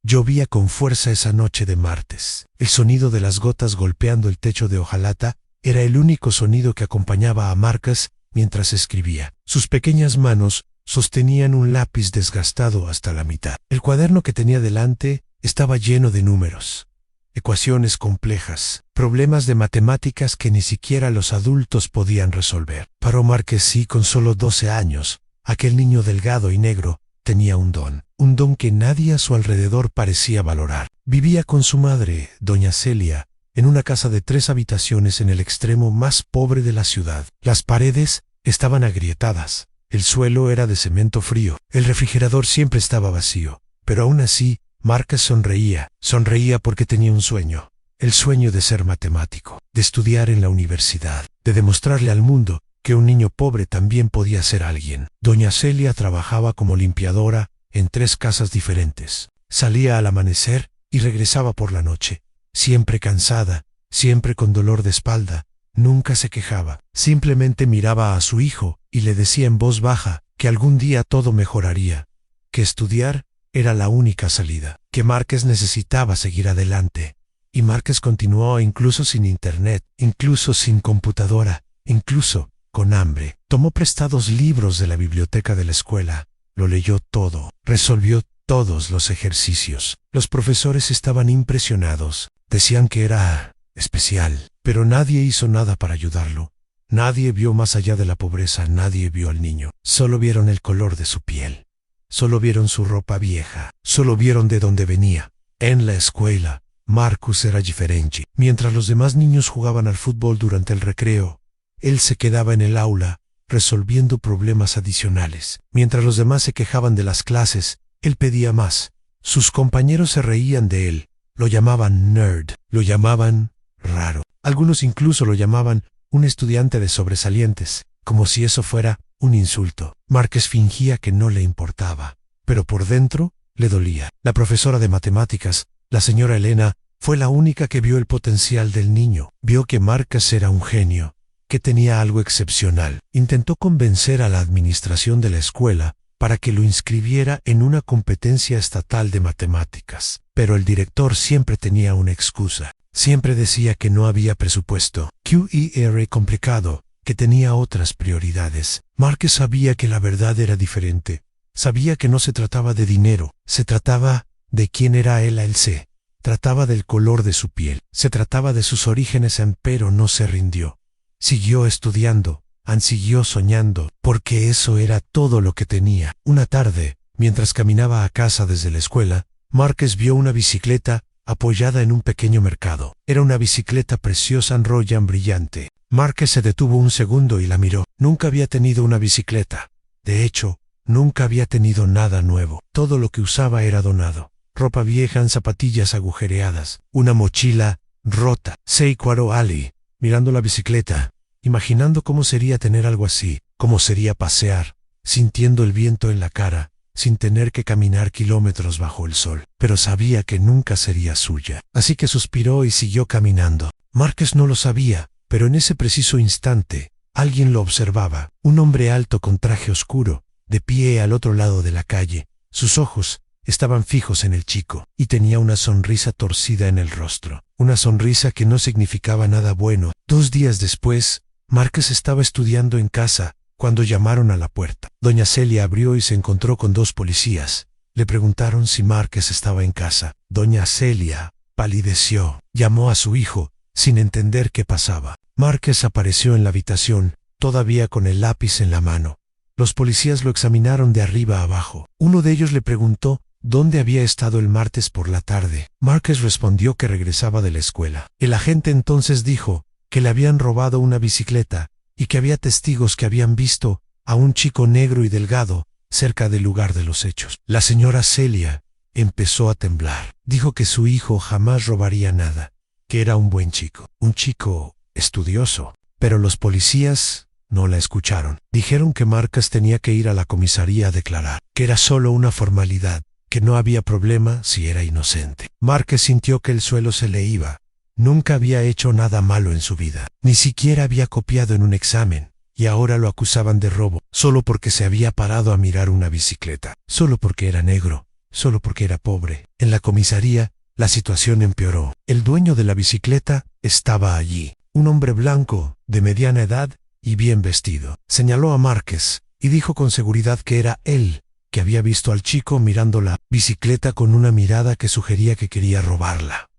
Llovía con fuerza esa noche de martes. El sonido de las gotas golpeando el techo de hojalata era el único sonido que acompañaba a Marcus mientras escribía. Sus pequeñas manos sostenían un lápiz desgastado hasta la mitad. El cuaderno que tenía delante estaba lleno de números, ecuaciones complejas, problemas de matemáticas que ni siquiera los adultos podían resolver. Para Marquesi, con solo 12 años, aquel niño delgado y negro tenía un don que nadie a su alrededor parecía valorar. Vivía con su madre, doña Celia, en una casa de 3 habitaciones en el extremo más pobre de la ciudad. Las paredes estaban agrietadas, el suelo era de cemento frío, el refrigerador siempre estaba vacío, pero aún así, Marcus sonreía porque tenía un sueño, el sueño de ser matemático, de estudiar en la universidad, de demostrarle al mundo que un niño pobre también podía ser alguien. Doña Celia trabajaba como limpiadora en 3 casas diferentes. Salía al amanecer y regresaba por la noche, siempre cansada, siempre con dolor de espalda. Nunca se quejaba, simplemente miraba a su hijo y le decía en voz baja que algún día todo mejoraría, que estudiar era la única salida, que Marcus necesitaba seguir adelante. Y Marcus continuó incluso sin internet, incluso sin computadora, incluso con hambre. Tomó prestados libros de la biblioteca de la escuela, lo leyó todo, resolvió todos los ejercicios. Los profesores estaban impresionados, decían que era especial, pero nadie hizo nada para ayudarlo. Nadie vio más allá de la pobreza, nadie vio al niño. Solo vieron el color de su piel, solo vieron su ropa vieja, solo vieron de dónde venía. En la escuela, Marcus era diferente. Mientras los demás niños jugaban al fútbol durante el recreo, él se quedaba en el aula resolviendo problemas adicionales. Mientras los demás se quejaban de las clases, él pedía más. Sus compañeros se reían de él, lo llamaban nerd, lo llamaban raro. Algunos incluso lo llamaban un estudiante de sobresalientes, como si eso fuera un insulto. Marcus fingía que no le importaba, pero por dentro le dolía. La profesora de matemáticas, la señora Elena, fue la única que vio el potencial del niño. Vio que Marcus era un genio, que tenía algo excepcional. Intentó convencer a la administración de la escuela para que lo inscribiera en una competencia estatal de matemáticas, pero el director siempre tenía una excusa. Siempre decía que no había presupuesto, que era complicado, que tenía otras prioridades. Marcus sabía que la verdad era diferente. Sabía que no se trataba de dinero, se trataba de quién era él. Se trataba del color de su piel, se trataba de sus orígenes, pero no se rindió. Siguió estudiando, siguió soñando, porque eso era todo lo que tenía. Una tarde, mientras caminaba a casa desde la escuela, Marcus vio una bicicleta apoyada en un pequeño mercado. Era una bicicleta preciosa, roja, brillante. Marcus se detuvo un segundo y la miró. Nunca había tenido una bicicleta. De hecho, nunca había tenido nada nuevo. Todo lo que usaba era donado. Ropa vieja, zapatillas agujereadas, una mochila rota. Se cuadró Ali, mirando la bicicleta, imaginando cómo sería tener algo así, cómo sería pasear, sintiendo el viento en la cara, sin tener que caminar kilómetros bajo el sol. Pero sabía que nunca sería suya. Así que suspiró y siguió caminando. Marcus no lo sabía, pero en ese preciso instante, alguien lo observaba. Un hombre alto con traje oscuro, de pie al otro lado de la calle. Sus ojos estaban fijos en el chico, y tenía una sonrisa torcida en el rostro. Una sonrisa que no significaba nada bueno. 2 días después, Marcus estaba estudiando en casa, cuando llamaron a la puerta. Doña Celia abrió y se encontró con 2 policías. Le preguntaron si Marcus estaba en casa. Doña Celia palideció. Llamó a su hijo, sin entender qué pasaba. Marcus apareció en la habitación, todavía con el lápiz en la mano. Los policías lo examinaron de arriba a abajo. Uno de ellos le preguntó dónde había estado el martes por la tarde. Marcus respondió que regresaba de la escuela. El agente entonces dijo que le habían robado una bicicleta y que había testigos que habían visto a un chico negro y delgado cerca del lugar de los hechos. La señora Celia empezó a temblar. Dijo que su hijo jamás robaría nada, que era un buen chico, un chico estudioso. Pero los policías no la escucharon. Dijeron que Marcus tenía que ir a la comisaría a declarar, que era solo una formalidad, que no había problema si era inocente. Marcus sintió que el suelo se le iba. Nunca había hecho nada malo en su vida, ni siquiera había copiado en un examen, y ahora lo acusaban de robo, solo porque se había parado a mirar una bicicleta, solo porque era negro, solo porque era pobre. En la comisaría, la situación empeoró. El dueño de la bicicleta estaba allí. Un hombre blanco, de mediana edad y bien vestido. Señaló a Márquez y dijo con seguridad que era él, que había visto al chico mirando la bicicleta con una mirada que sugería que quería robarla.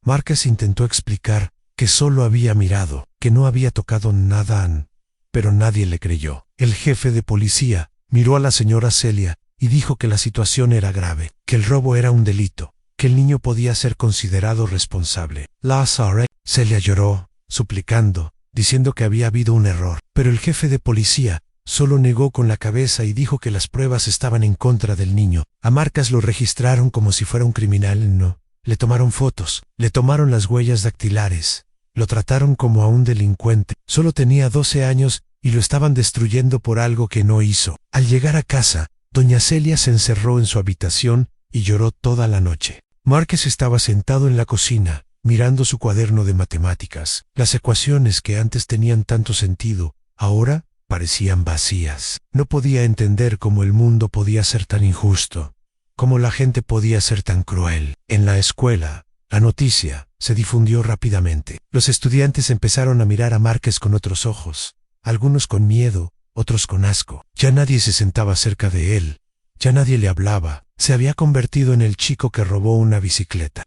Márquez intentó explicar que solo había mirado, que no había tocado nada, pero nadie le creyó. El jefe de policía miró a la señora Celia y dijo que la situación era grave, que el robo era un delito, que el niño podía ser considerado responsable. Celia lloró, suplicando, diciendo que había habido un error, pero el jefe de policía solo negó con la cabeza y dijo que las pruebas estaban en contra del niño. A Márquez lo registraron como si fuera un criminal, le tomaron fotos, le tomaron las huellas dactilares, lo trataron como a un delincuente. Solo tenía 12 años y lo estaban destruyendo por algo que no hizo. Al llegar a casa, doña Celia se encerró en su habitación y lloró toda la noche. Márquez estaba sentado en la cocina, mirando su cuaderno de matemáticas. Las ecuaciones que antes tenían tanto sentido, ahora parecían vacías. No podía entender cómo el mundo podía ser tan injusto, cómo la gente podía ser tan cruel. En la escuela, la noticia se difundió rápidamente. Los estudiantes empezaron a mirar a Márquez con otros ojos, algunos con miedo, otros con asco. Ya nadie se sentaba cerca de él, ya nadie le hablaba. Se había convertido en el chico que robó una bicicleta.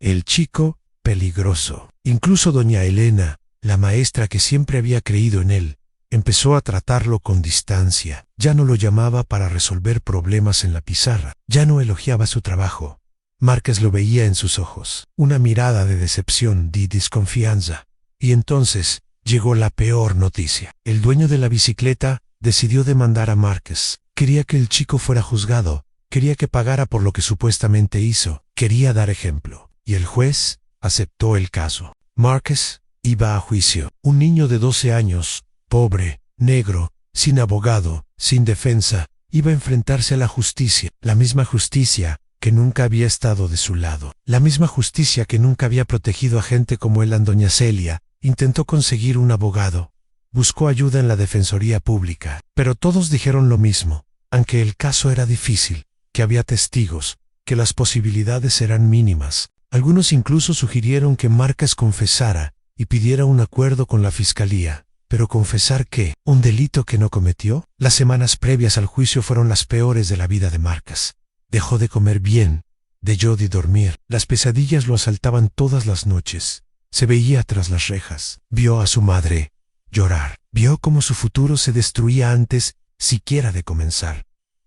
El chico peligroso. Incluso doña Elena, la maestra que siempre había creído en él, empezó a tratarlo con distancia. Ya no lo llamaba para resolver problemas en la pizarra. Ya no elogiaba su trabajo. Márquez lo veía en sus ojos. Una mirada de decepción, de desconfianza. Y entonces llegó la peor noticia. El dueño de la bicicleta decidió demandar a Márquez. Quería que el chico fuera juzgado. Quería que pagara por lo que supuestamente hizo. Quería dar ejemplo. Y el juez aceptó el caso. Márquez iba a juicio. Un niño de 12 años, pobre, negro, sin abogado, sin defensa, iba a enfrentarse a la justicia. La misma justicia que nunca había estado de su lado. La misma justicia que nunca había protegido a gente como él. Doña Celia intentó conseguir un abogado. Buscó ayuda en la Defensoría Pública. Pero todos dijeron lo mismo. Aunque el caso era difícil, que había testigos, que las posibilidades eran mínimas. Algunos incluso sugirieron que Márquez confesara y pidiera un acuerdo con la fiscalía. Pero ¿confesar qué? ¿Un delito que no cometió? Las semanas previas al juicio fueron las peores de la vida de Márquez. Dejó de comer bien, dejó de dormir. Las pesadillas lo asaltaban todas las noches. Se veía tras las rejas. Vio a su madre llorar. Vio cómo su futuro se destruía antes siquiera de comenzar.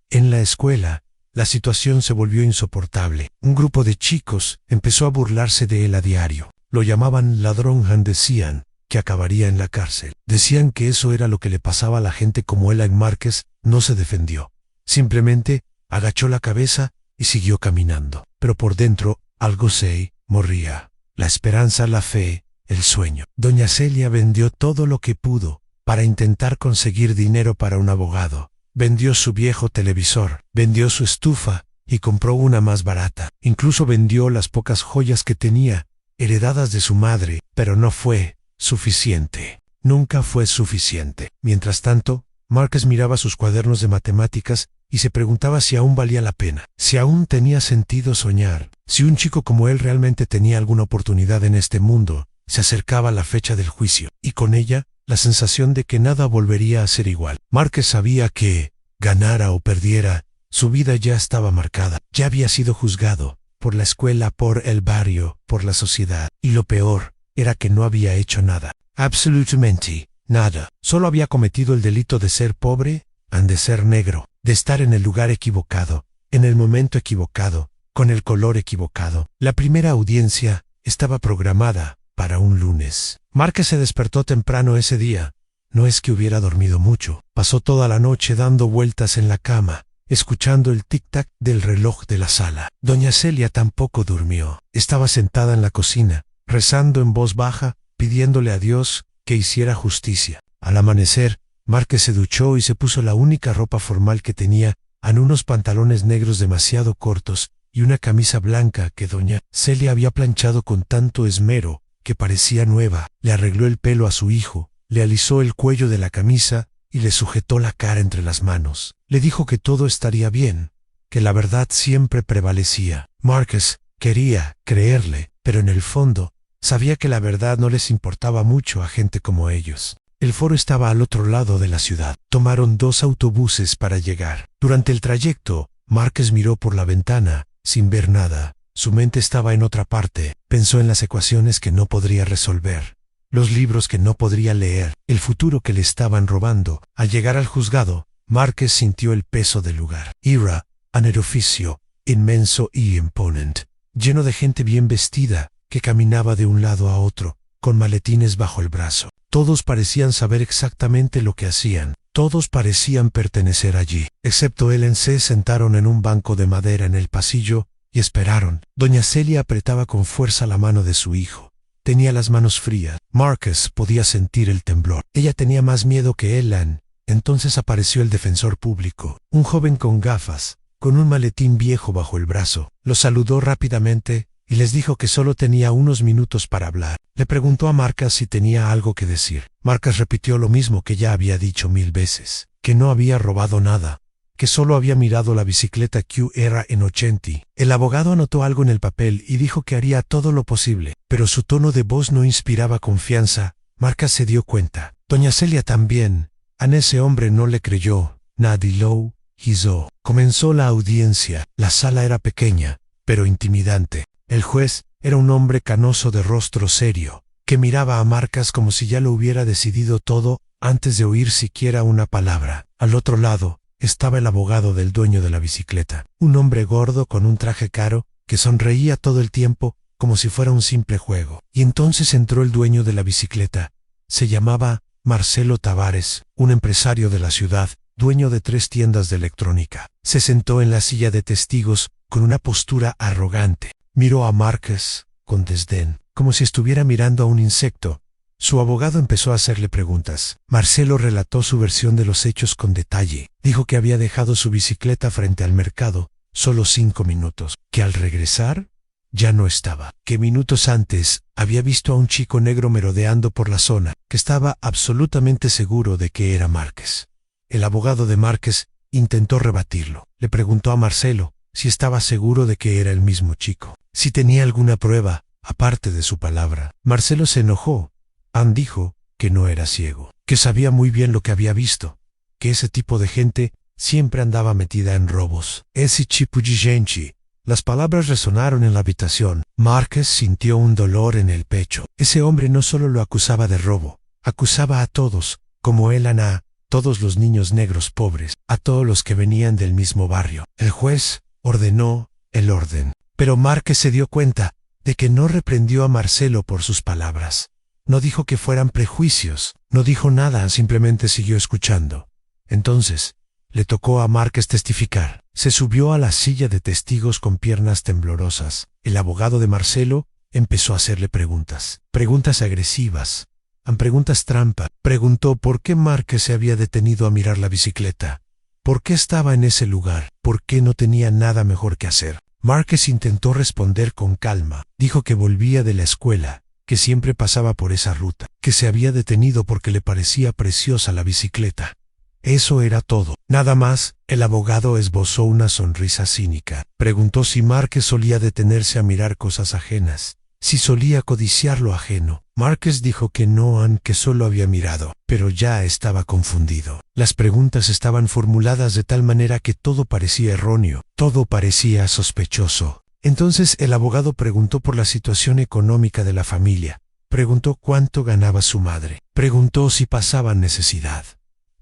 En la escuela, la situación se volvió insoportable. Un grupo de chicos empezó a burlarse de él a diario. Lo llamaban ladrón. Decían que acabaría en la cárcel. Decían que eso era lo que le pasaba a la gente como él. Márquez no se defendió. Simplemente agachó la cabeza y siguió caminando. Pero por dentro, algo se moría. La esperanza, la fe, el sueño. Doña Celia vendió todo lo que pudo para intentar conseguir dinero para un abogado. Vendió su viejo televisor, vendió su estufa y compró una más barata. Incluso vendió las pocas joyas que tenía, heredadas de su madre, pero no fue suficiente. Nunca fue suficiente. Mientras tanto, Márquez miraba sus cuadernos de matemáticas y se preguntaba si aún valía la pena, si aún tenía sentido soñar, si un chico como él realmente tenía alguna oportunidad en este mundo. Se acercaba la fecha del juicio, y con ella, la sensación de que nada volvería a ser igual. Márquez sabía que, ganara o perdiera, su vida ya estaba marcada. Ya había sido juzgado, por la escuela, por el barrio, por la sociedad. Y lo peor, era que no había hecho nada. Absolutamente nada. Solo había cometido el delito de ser pobre, de ser negro, de estar en el lugar equivocado, en el momento equivocado, con el color equivocado. La primera audiencia estaba programada para un lunes. Márquez se despertó temprano ese día. No es que hubiera dormido mucho. Pasó toda la noche dando vueltas en la cama, escuchando el tic-tac del reloj de la sala. Doña Celia tampoco durmió. Estaba sentada en la cocina, rezando en voz baja, pidiéndole a Dios que hiciera justicia. Al amanecer, Márquez se duchó y se puso la única ropa formal que tenía, unos pantalones negros demasiado cortos y una camisa blanca que doña Celia había planchado con tanto esmero que parecía nueva. Le arregló el pelo a su hijo, le alisó el cuello de la camisa y le sujetó la cara entre las manos. Le dijo que todo estaría bien, que la verdad siempre prevalecía. Marcus quería creerle, pero en el fondo sabía que la verdad no les importaba mucho a gente como ellos. El foro estaba al otro lado de la ciudad. Tomaron 2 autobuses para llegar. Durante el trayecto, Marcus miró por la ventana, sin ver nada. Su mente estaba en otra parte. Pensó en las ecuaciones que no podría resolver, los libros que no podría leer, el futuro que le estaban robando. Al llegar al juzgado, Marcus sintió el peso del lugar. Era un edificio inmenso y imponente, lleno de gente bien vestida que caminaba de un lado a otro, con maletines bajo el brazo. Todos parecían saber exactamente lo que hacían. Todos parecían pertenecer allí, excepto él. Se sentaron en un banco de madera en el pasillo y esperaron. Doña Celia apretaba con fuerza la mano de su hijo. Tenía las manos frías. Marcus podía sentir el temblor. Ella tenía más miedo que Ellen. Entonces apareció el defensor público, un joven con gafas, con un maletín viejo bajo el brazo. Los saludó rápidamente y les dijo que solo tenía unos minutos para hablar. Le preguntó a Marcus si tenía algo que decir. Marcus repitió lo mismo que ya había dicho 1000 veces, que no había robado nada, que solo había mirado la bicicleta que era en 80. El abogado anotó algo en el papel y dijo que haría todo lo posible, pero su tono de voz no inspiraba confianza. Marcus se dio cuenta. Doña Celia también. A ese hombre no le creyó. Nadie lo hizo. Comenzó la audiencia. La sala era pequeña, pero intimidante. El juez era un hombre canoso de rostro serio, que miraba a Marcus como si ya lo hubiera decidido todo antes de oír siquiera una palabra. Al otro lado estaba el abogado del dueño de la bicicleta, un hombre gordo con un traje caro que sonreía todo el tiempo como si fuera un simple juego. Y entonces entró el dueño de la bicicleta. Se llamaba Marcelo Tavares, un empresario de la ciudad, dueño de 3 tiendas de electrónica. Se sentó en la silla de testigos con una postura arrogante. Miró a Marcus con desdén, como si estuviera mirando a un insecto. Su abogado empezó a hacerle preguntas. Marcelo relató su versión de los hechos con detalle. Dijo que había dejado su bicicleta frente al mercado solo 5 minutos, que al regresar ya no estaba, que minutos antes había visto a un chico negro merodeando por la zona, que estaba absolutamente seguro de que era Marcus. El abogado de Marcus intentó rebatirlo. Le preguntó a Marcelo si estaba seguro de que era el mismo chico, si tenía alguna prueba, aparte de su palabra. Marcelo se enojó. Dijo que no era ciego, que sabía muy bien lo que había visto, que ese tipo de gente siempre andaba metida en robos. Ese tipo de gente. Las palabras resonaron en la habitación. Marcus sintió un dolor en el pecho. Ese hombre no solo lo acusaba de robo, acusaba a todos, como él, a todos los niños negros pobres, a todos los que venían del mismo barrio. El juez ordenó el orden, pero Marcus se dio cuenta de que no reprendió a Marcelo por sus palabras. No dijo que fueran prejuicios, no dijo nada, simplemente siguió escuchando. Entonces, le tocó a Marcus testificar. Se subió a la silla de testigos con piernas temblorosas. El abogado de Marcelo empezó a hacerle preguntas. Preguntas agresivas. Preguntas trampa. Preguntó por qué Marcus se había detenido a mirar la bicicleta. ¿Por qué estaba en ese lugar? ¿Por qué no tenía nada mejor que hacer? Marcus intentó responder con calma. Dijo que volvía de la escuela, que siempre pasaba por esa ruta, que se había detenido porque le parecía preciosa la bicicleta. Eso era todo. Nada más. El abogado esbozó una sonrisa cínica. Preguntó si Marcus solía detenerse a mirar cosas ajenas, si solía codiciar lo ajeno. Marcus dijo que no, que solo había mirado, pero ya estaba confundido. Las preguntas estaban formuladas de tal manera que todo parecía erróneo, todo parecía sospechoso. Entonces el abogado preguntó por la situación económica de la familia. Preguntó cuánto ganaba su madre. Preguntó si pasaban necesidad.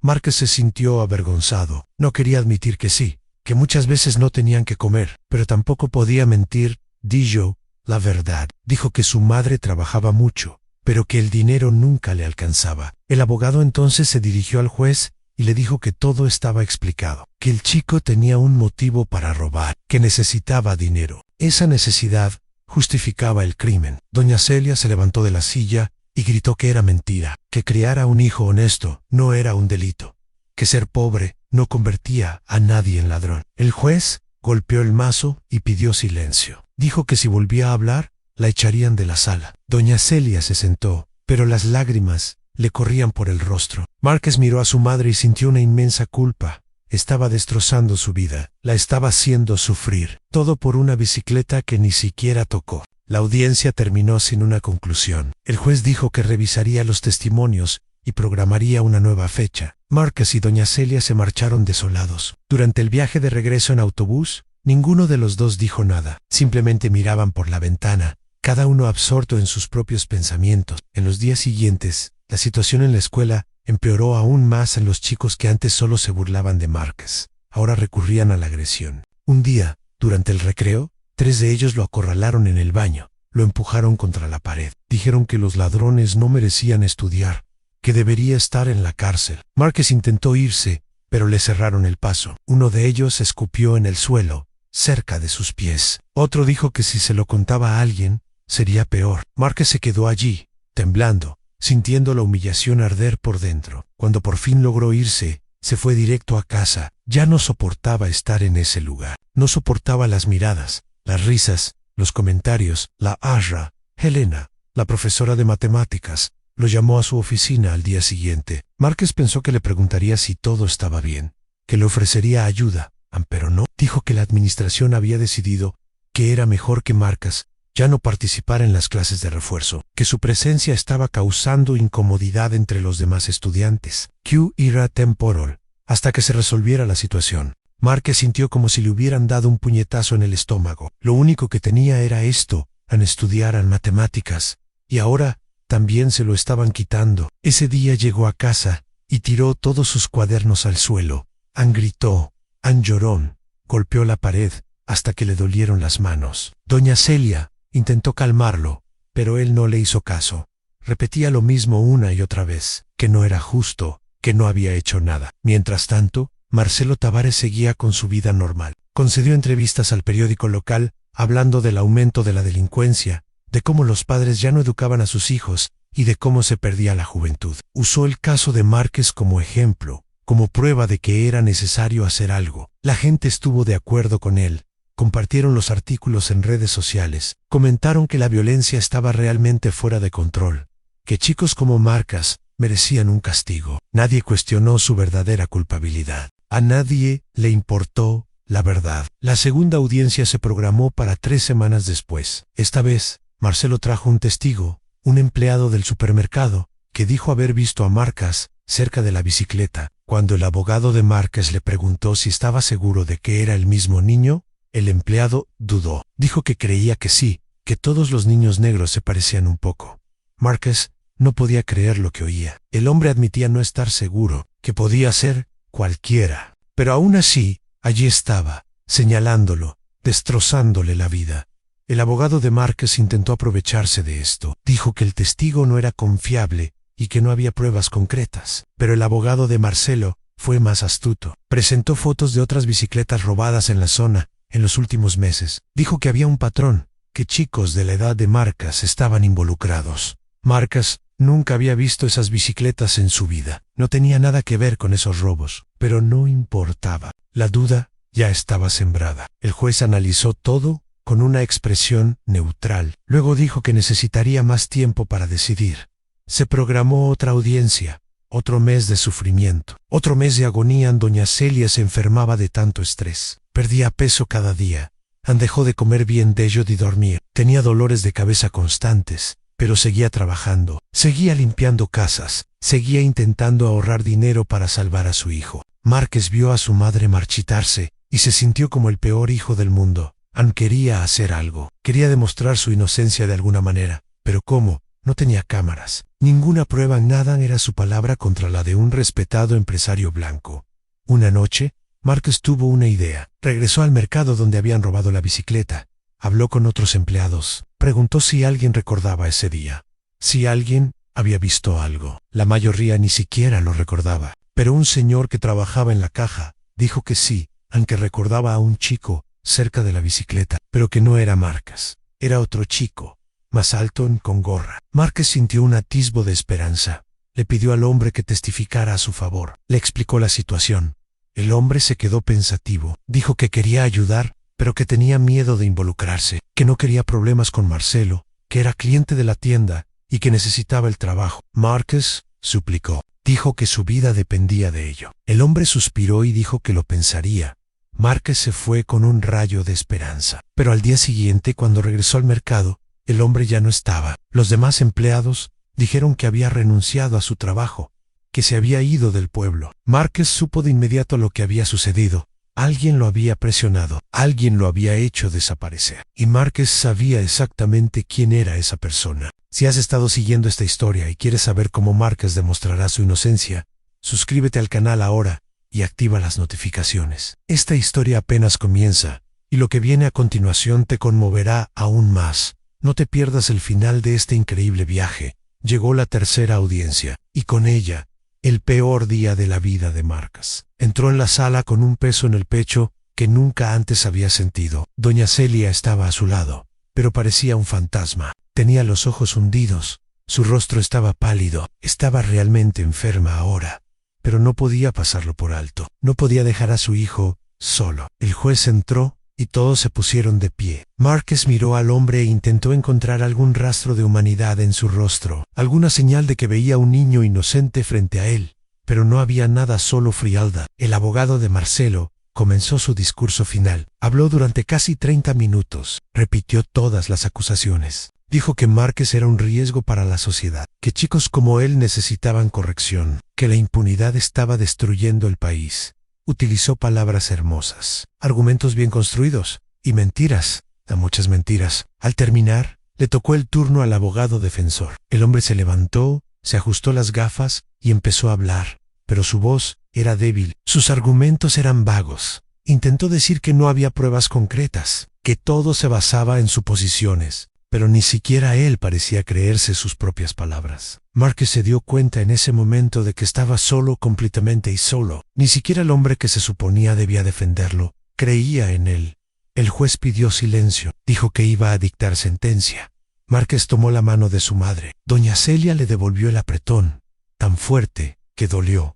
Marcus se sintió avergonzado. No quería admitir que sí, que muchas veces no tenían que comer, pero tampoco podía mentir. Dijo la verdad. Dijo que su madre trabajaba mucho, pero que el dinero nunca le alcanzaba. El abogado entonces se dirigió al juez y le dijo que todo estaba explicado, que el chico tenía un motivo para robar, que necesitaba dinero. Esa necesidad justificaba el crimen. Doña Celia se levantó de la silla y gritó que era mentira, que criar a un hijo honesto no era un delito, que ser pobre no convertía a nadie en ladrón. El juez golpeó el mazo y pidió silencio. Dijo que si volvía a hablar, la echarían de la sala. Doña Celia se sentó, pero las lágrimas le corrían por el rostro. Marcus miró a su madre y sintió una inmensa culpa. estaba destrozando su vida, la estaba haciendo sufrir, todo por una bicicleta que ni siquiera tocó. La audiencia terminó sin una conclusión. El juez dijo que revisaría los testimonios y programaría una nueva fecha. Marcus y doña Celia se marcharon desolados. Durante el viaje de regreso en autobús, ninguno de los dos dijo nada. Simplemente miraban por la ventana, cada uno absorto en sus propios pensamientos. En los días siguientes, la situación en la escuela empeoró aún más en los chicos que antes solo se burlaban de Marcus. Ahora recurrían a la agresión. Un día, durante el recreo, 3 de ellos lo acorralaron en el baño, lo empujaron contra la pared. Dijeron que los ladrones no merecían estudiar, que debería estar en la cárcel. Marcus intentó irse, pero le cerraron el paso. Uno de ellos escupió en el suelo, cerca de sus pies. Otro dijo que si se lo contaba a alguien, sería peor. Marcus se quedó allí, temblando, sintiendo la humillación arder por dentro. Cuando por fin logró irse, se fue directo a casa. Ya no soportaba estar en ese lugar. No soportaba las miradas, las risas, los comentarios. La Ashra, Helena, la profesora de matemáticas, lo llamó a su oficina al día siguiente. Marcus pensó que le preguntaría si todo estaba bien, que le ofrecería ayuda, pero no. Dijo que la administración había decidido que era mejor que Marcus ya no participara en las clases de refuerzo, que su presencia estaba causando incomodidad entre los demás estudiantes. Q irá temporal, hasta que se resolviera la situación. Marcus sintió como si le hubieran dado un puñetazo en el estómago. Lo único que tenía era esto, en estudiar en matemáticas, y ahora también se lo estaban quitando. Ese día llegó a casa y tiró todos sus cuadernos al suelo. Gritó, lloró, golpeó la pared hasta que le dolieron las manos. Doña Celia intentó calmarlo, pero él no le hizo caso. Repetía lo mismo una y otra vez, que no era justo, que no había hecho nada. Mientras tanto, Marcelo Tavares seguía con su vida normal. Concedió entrevistas al periódico local, hablando del aumento de la delincuencia, de cómo los padres ya no educaban a sus hijos y de cómo se perdía la juventud. Usó el caso de Marcus como ejemplo, como prueba de que era necesario hacer algo. La gente estuvo de acuerdo con él. Compartieron los artículos en redes sociales, comentaron que la violencia estaba realmente fuera de control, que chicos como Marcus merecían un castigo. Nadie cuestionó su verdadera culpabilidad. A nadie le importó la verdad. La segunda audiencia se programó para 3 semanas después. Esta vez, Marcelo trajo un testigo, un empleado del supermercado, que dijo haber visto a Marcus cerca de la bicicleta. Cuando el abogado de Marcus le preguntó si estaba seguro de que era el mismo niño, el empleado dudó. Dijo que creía que sí, que todos los niños negros se parecían un poco. Marcus no podía creer lo que oía. El hombre admitía no estar seguro, que podía ser cualquiera. Pero aún así, allí estaba, señalándolo, destrozándole la vida. El abogado de Marcus intentó aprovecharse de esto. Dijo que el testigo no era confiable y que no había pruebas concretas. Pero el abogado de Marcelo fue más astuto. Presentó fotos de otras bicicletas robadas en la zona en los últimos meses. Dijo que había un patrón, que chicos de la edad de Marcus estaban involucrados. Marcus nunca había visto esas bicicletas en su vida. No tenía nada que ver con esos robos, pero no importaba. La duda ya estaba sembrada. El juez analizó todo con una expresión neutral. Luego dijo que necesitaría más tiempo para decidir. Se programó otra audiencia, otro mes de sufrimiento, otro mes de agonía. Doña Celia se enfermaba de tanto estrés. Perdía peso cada día. Dejó de comer bien, de dormir. Tenía dolores de cabeza constantes, pero seguía trabajando, seguía limpiando casas, seguía intentando ahorrar dinero para salvar a su hijo. Marcus vio a su madre marchitarse y se sintió como el peor hijo del mundo. Quería hacer algo, quería demostrar su inocencia de alguna manera, pero ¿cómo? No tenía cámaras, ninguna prueba, nada. Era su palabra contra la de un respetado empresario blanco. Una noche, Marcus tuvo una idea. Regresó al mercado donde habían robado la bicicleta. Habló con otros empleados. Preguntó si alguien recordaba ese día, si alguien había visto algo. La mayoría ni siquiera lo recordaba, pero un señor que trabajaba en la caja dijo que sí, aunque recordaba a un chico cerca de la bicicleta, pero que no era Marcus. Era otro chico, más alto, con gorra. Marcus sintió un atisbo de esperanza. Le pidió al hombre que testificara a su favor. Le explicó la situación. El hombre se quedó pensativo. Dijo que quería ayudar, pero que tenía miedo de involucrarse, que no quería problemas con Marcelo, que era cliente de la tienda y que necesitaba el trabajo. Marcus suplicó. Dijo que su vida dependía de ello. El hombre suspiró y dijo que lo pensaría. Márquez se fue con un rayo de esperanza. Pero al día siguiente, cuando regresó al mercado, el hombre ya no estaba. Los demás empleados dijeron que había renunciado a su trabajo, que se había ido del pueblo. Márquez supo de inmediato lo que había sucedido. Alguien lo había presionado, alguien lo había hecho desaparecer. Y Márquez sabía exactamente quién era esa persona. Si has estado siguiendo esta historia y quieres saber cómo Márquez demostrará su inocencia, suscríbete al canal ahora y activa las notificaciones. Esta historia apenas comienza, y lo que viene a continuación te conmoverá aún más. No te pierdas el final de este increíble viaje. Llegó la tercera audiencia, y con ella, el peor día de la vida de Márquez. Entró en la sala con un peso en el pecho que nunca antes había sentido. Doña Celia estaba a su lado, pero parecía un fantasma. Tenía los ojos hundidos, su rostro estaba pálido, estaba realmente enferma ahora, pero no podía pasarlo por alto. No podía dejar a su hijo solo. El juez entró y todos se pusieron de pie. Márquez miró al hombre e intentó encontrar algún rastro de humanidad en su rostro, alguna señal de que veía un niño inocente frente a él, pero no había nada, solo frialdad. El abogado de Marcelo comenzó su discurso final. Habló durante casi 30 minutos, repitió todas las acusaciones. Dijo que Márquez era un riesgo para la sociedad, que chicos como él necesitaban corrección, que la impunidad estaba destruyendo el país. Utilizó palabras hermosas, argumentos bien construidos, y mentiras, muchas mentiras. Al terminar, le tocó el turno al abogado defensor. El hombre se levantó, se ajustó las gafas y empezó a hablar, pero su voz era débil, sus argumentos eran vagos. Intentó decir que no había pruebas concretas, que todo se basaba en suposiciones, pero ni siquiera él parecía creerse sus propias palabras. Márquez se dio cuenta en ese momento de que estaba solo, completamente y solo. Ni siquiera el hombre que se suponía debía defenderlo creía en él. El juez pidió silencio, dijo que iba a dictar sentencia. Márquez tomó la mano de su madre. Doña Celia le devolvió el apretón, tan fuerte que dolió,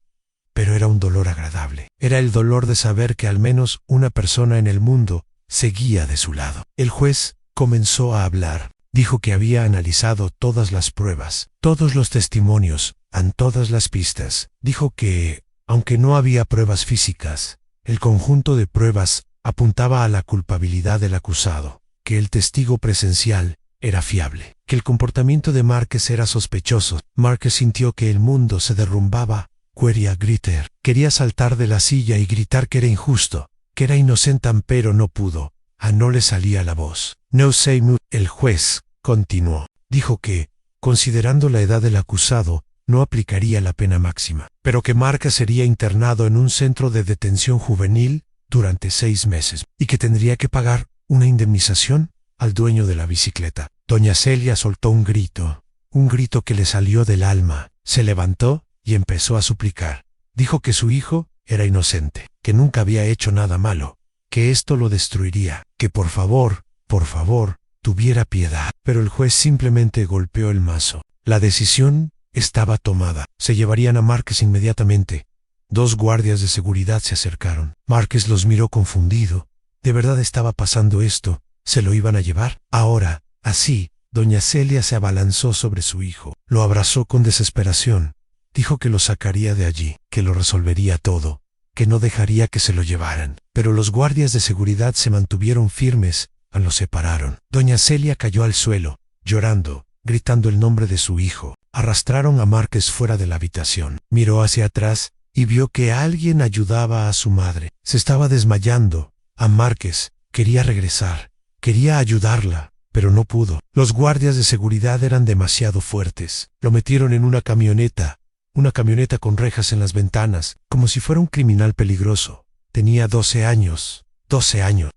pero era un dolor agradable. Era el dolor de saber que al menos una persona en el mundo seguía de su lado. El juez comenzó a hablar. Dijo que había analizado todas las pruebas, todos los testimonios, todas las pistas. Dijo que, aunque no había pruebas físicas, el conjunto de pruebas apuntaba a la culpabilidad del acusado, que el testigo presencial era fiable, que el comportamiento de Márquez era sospechoso. Márquez sintió que el mundo se derrumbaba. Quería gritar, quería saltar de la silla y gritar que era injusto, que era inocente, pero no pudo. No le salía la voz. No say mu. El juez continuó. Dijo que, considerando la edad del acusado, no aplicaría la pena máxima, pero que Márquez sería internado en un centro de detención juvenil durante 6 meses y que tendría que pagar una indemnización al dueño de la bicicleta. Doña Celia soltó un grito que le salió del alma. Se levantó y empezó a suplicar. Dijo que su hijo era inocente, que nunca había hecho nada malo, que esto lo destruiría, que por favor, tuviera piedad. Pero el juez simplemente golpeó el mazo. La decisión estaba tomada. Se llevarían a Márquez inmediatamente. 2 guardias de seguridad se acercaron. Márquez los miró confundido. ¿De verdad estaba pasando esto? ¿Se lo iban a llevar? Ahora, así, doña Celia se abalanzó sobre su hijo. Lo abrazó con desesperación. Dijo que lo sacaría de allí, que lo resolvería todo, que no dejaría que se lo llevaran. Pero los guardias de seguridad se mantuvieron firmes, lo separaron. Doña Celia cayó al suelo, llorando, gritando el nombre de su hijo. Arrastraron a Márquez fuera de la habitación. Miró hacia atrás y vio que alguien ayudaba a su madre. Se estaba desmayando. A Márquez quería regresar, quería ayudarla, pero no pudo. Los guardias de seguridad eran demasiado fuertes. Lo metieron en una camioneta con rejas en las ventanas, como si fuera un criminal peligroso. Tenía 12 años,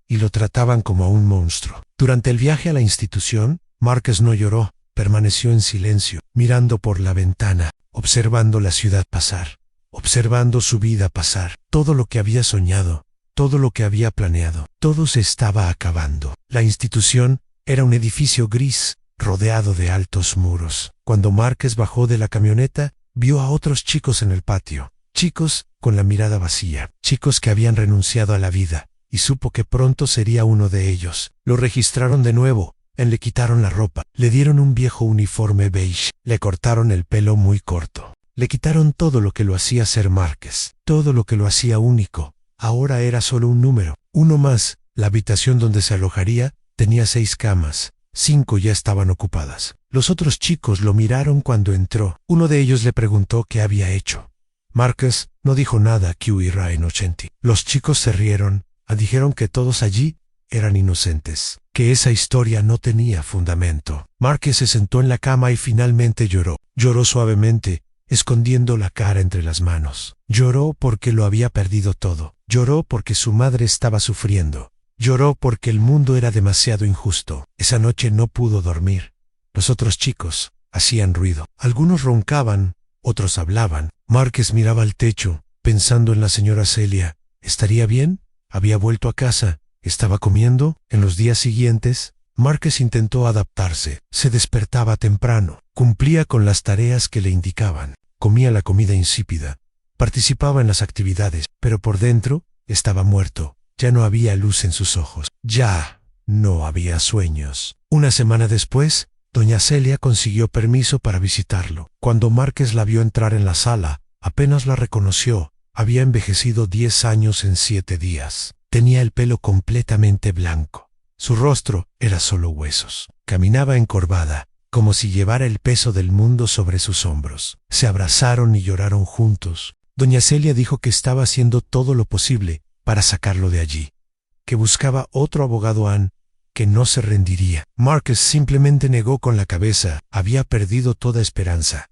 y lo trataban como a un monstruo. Durante el viaje a la institución, Márquez no lloró, permaneció en silencio, mirando por la ventana, observando la ciudad pasar, observando su vida pasar, todo lo que había soñado, todo lo que había planeado, todo se estaba acabando. La institución era un edificio gris, rodeado de altos muros. Cuando Márquez bajó de la camioneta, vio a otros chicos en el patio, chicos con la mirada vacía, chicos que habían renunciado a la vida, y supo que pronto sería uno de ellos. Lo registraron de nuevo, le quitaron la ropa, le dieron un viejo uniforme beige, le cortaron el pelo muy corto. Le quitaron todo lo que lo hacía ser Márquez, todo lo que lo hacía único. Ahora era solo un número, uno más. La habitación donde se alojaría tenía 6 camas, 5 ya estaban ocupadas. Los otros chicos lo miraron cuando entró. Uno de ellos le preguntó qué había hecho. Márquez no dijo nada a Q y Ra Innocenti. Los chicos se rieron, dijeron que todos allí eran inocentes, que esa historia no tenía fundamento. Márquez se sentó en la cama y finalmente lloró. Lloró suavemente, escondiendo la cara entre las manos. Lloró porque lo había perdido todo. Lloró porque su madre estaba sufriendo. Lloró porque el mundo era demasiado injusto. Esa noche no pudo dormir. Los otros chicos hacían ruido. Algunos roncaban, otros hablaban. Márquez miraba al techo, pensando en la señora Celia. ¿Estaría bien? Había vuelto a casa. ¿Estaba comiendo? En los días siguientes, Márquez intentó adaptarse. Se despertaba temprano. Cumplía con las tareas que le indicaban. Comía la comida insípida. Participaba en las actividades, pero por dentro estaba muerto. Ya no había luz en sus ojos. Ya no había sueños. Una semana después, doña Celia consiguió permiso para visitarlo. Cuando Márquez la vio entrar en la sala, apenas la reconoció. Había envejecido 10 años en 7 días. Tenía el pelo completamente blanco. Su rostro era solo huesos. Caminaba encorvada, como si llevara el peso del mundo sobre sus hombros. Se abrazaron y lloraron juntos. Doña Celia dijo que estaba haciendo todo lo posible para sacarlo de allí, que buscaba otro abogado que no se rendiría. Márquez simplemente negó con la cabeza. Había perdido toda esperanza.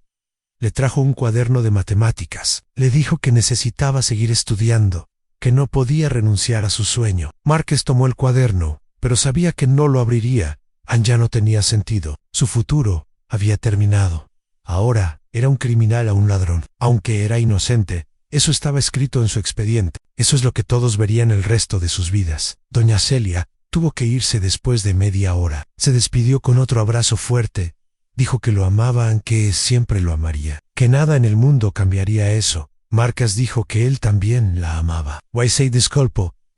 Le trajo un cuaderno de matemáticas. Le dijo que necesitaba seguir estudiando, que no podía renunciar a su sueño. Márquez tomó el cuaderno, pero sabía que no lo abriría. Ya no tenía sentido. Su futuro había terminado. Ahora era un criminal o un ladrón. Aunque era inocente, eso estaba escrito en su expediente. Eso es lo que todos verían el resto de sus vidas. Doña Celia tuvo que irse después de media hora. Se despidió con otro abrazo fuerte. Dijo que lo amaba, que siempre lo amaría, que nada en el mundo cambiaría eso. Márquez dijo que él también la amaba.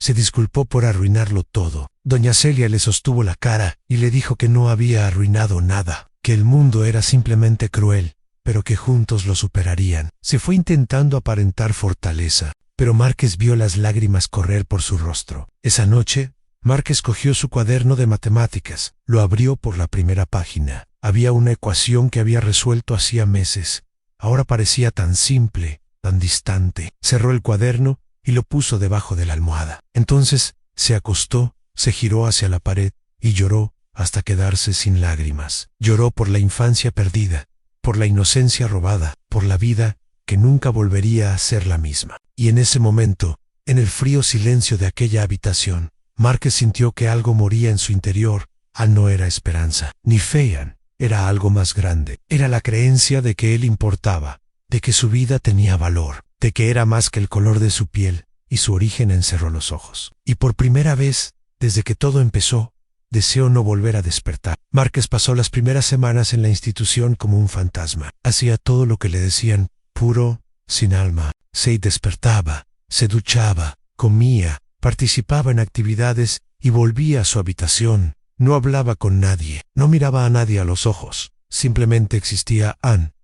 Se disculpó por arruinarlo todo. Doña Celia le sostuvo la cara y le dijo que no había arruinado nada, que el mundo era simplemente cruel, pero que juntos lo superarían. Se fue intentando aparentar fortaleza, pero Márquez vio las lágrimas correr por su rostro. Esa noche, Márquez cogió su cuaderno de matemáticas, lo abrió por la primera página. Había una ecuación que había resuelto hacía meses. Ahora parecía tan simple, tan distante. Cerró el cuaderno y lo puso debajo de la almohada. Entonces se acostó, se giró hacia la pared y lloró hasta quedarse sin lágrimas. Lloró por la infancia perdida, por la inocencia robada, por la vida que nunca volvería a ser la misma. Y en ese momento, en el frío silencio de aquella habitación, Márquez sintió que algo moría en su interior. No era esperanza, ni fe, era algo más grande. Era la creencia de que él importaba, de que su vida tenía valor, de que era más que el color de su piel, y su origen encerró los ojos. Y por primera vez, desde que todo empezó, deseó no volver a despertar. Márquez pasó las primeras semanas en la institución como un fantasma. Hacía todo lo que le decían, puro, sin alma. Se despertaba, se duchaba, comía, participaba en actividades y volvía a su habitación. No hablaba con nadie, no miraba a nadie a los ojos. Simplemente existía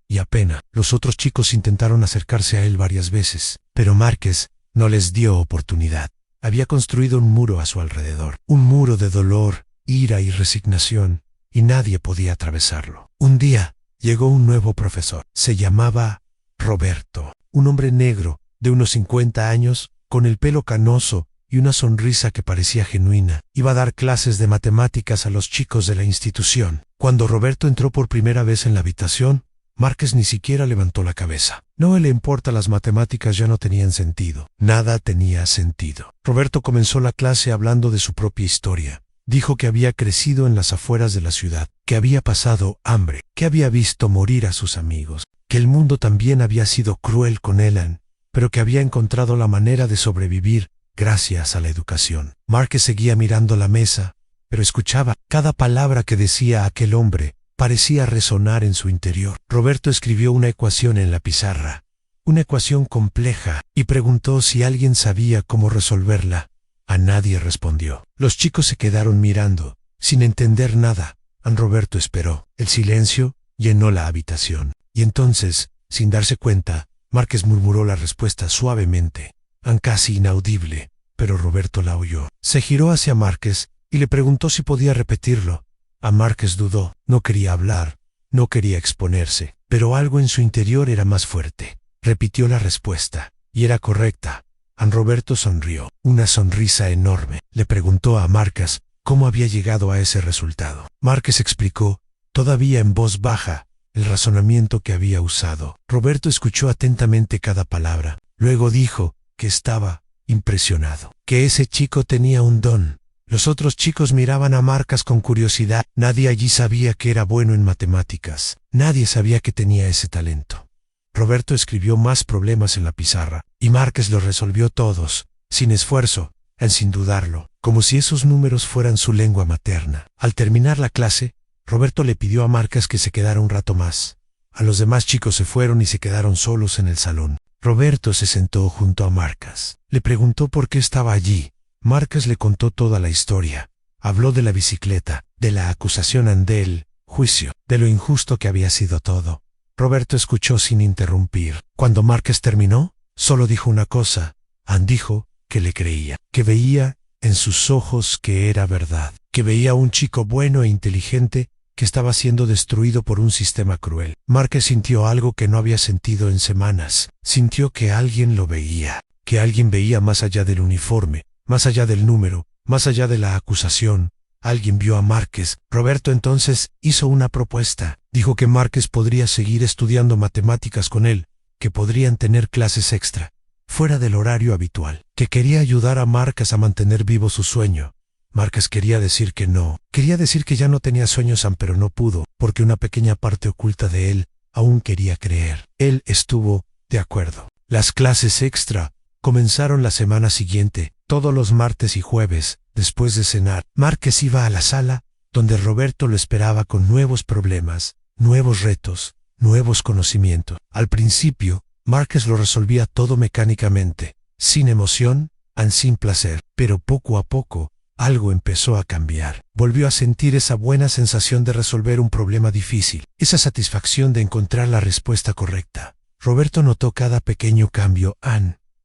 y apenas. Los otros chicos intentaron acercarse a él varias veces, pero Márquez no les dio oportunidad. Había construido un muro a su alrededor, un muro de dolor, ira y resignación, y nadie podía atravesarlo. Un día llegó un nuevo profesor. Se llamaba Roberto, un hombre negro, de unos 50 años, con el pelo canoso y una sonrisa que parecía genuina. Iba a dar clases de matemáticas a los chicos de la institución. Cuando Roberto entró por primera vez en la habitación, Márquez ni siquiera levantó la cabeza. No le importa, las matemáticas ya no tenían sentido. Nada tenía sentido. Roberto comenzó la clase hablando de su propia historia. Dijo que había crecido en las afueras de la ciudad, que había pasado hambre, que había visto morir a sus amigos, que el mundo también había sido cruel con él, pero que había encontrado la manera de sobrevivir gracias a la educación. Márquez seguía mirando la mesa, pero escuchaba cada palabra que decía aquel hombre. Parecía resonar en su interior. Roberto escribió una ecuación en la pizarra, una ecuación compleja, y preguntó si alguien sabía cómo resolverla. A nadie respondió. Los chicos se quedaron mirando, sin entender nada. Roberto esperó. El silencio llenó la habitación. Y entonces Sin darse cuenta, Márquez murmuró la respuesta suavemente, casi inaudible, pero Roberto la oyó. Se giró hacia Márquez y le preguntó si podía repetirlo. A Márquez dudó, no quería hablar, no quería exponerse, pero algo en su interior era más fuerte. Repitió la respuesta, y era correcta. Roberto sonrió, una sonrisa enorme. Le preguntó a Márquez cómo había llegado a ese resultado. Márquez explicó, todavía en voz baja, el razonamiento que había usado. Roberto escuchó atentamente cada palabra. Luego dijo que estaba impresionado, que ese chico tenía un don. Los otros chicos miraban a Márquez con curiosidad. Nadie allí sabía que era bueno en matemáticas. Nadie sabía que tenía ese talento. Roberto escribió más problemas en la pizarra, y Márquez los resolvió todos, sin esfuerzo, sin dudarlo, como si esos números fueran su lengua materna. Al terminar la clase, Roberto le pidió a Márquez que se quedara un rato más. A los demás chicos se fueron y se quedaron solos en el salón. Roberto se sentó junto a Márquez. Le preguntó por qué estaba allí. Márquez le contó toda la historia. Habló de la bicicleta, de la acusación del juicio, de lo injusto que había sido todo. Roberto escuchó sin interrumpir. Cuando Márquez terminó, solo dijo una cosa. Dijo que le creía, que veía en sus ojos que era verdad, que veía a un chico bueno e inteligente que estaba siendo destruido por un sistema cruel. Márquez sintió algo que no había sentido en semanas. Sintió que alguien lo veía, que alguien veía más allá del uniforme, más allá del número, más allá de la acusación. Alguien vio a Márquez. Roberto entonces hizo una propuesta. Dijo que Márquez podría seguir estudiando matemáticas con él, que podrían tener clases extra, fuera del horario habitual, que quería ayudar a Márquez a mantener vivo su sueño. Márquez quería decir que no, quería decir que ya no tenía sueños, pero no pudo, porque una pequeña parte oculta de él aún quería creer. Él estuvo de acuerdo. Las clases extra comenzaron la semana siguiente, todos los martes y jueves. Después de cenar, Márquez iba a la sala, donde Roberto lo esperaba con nuevos problemas, nuevos retos, nuevos conocimientos. Al principio, Márquez lo resolvía todo mecánicamente, sin emoción, sin placer, pero poco a poco, algo empezó a cambiar. Volvió a sentir esa buena sensación de resolver un problema difícil, esa satisfacción de encontrar la respuesta correcta. Roberto notó cada pequeño cambio,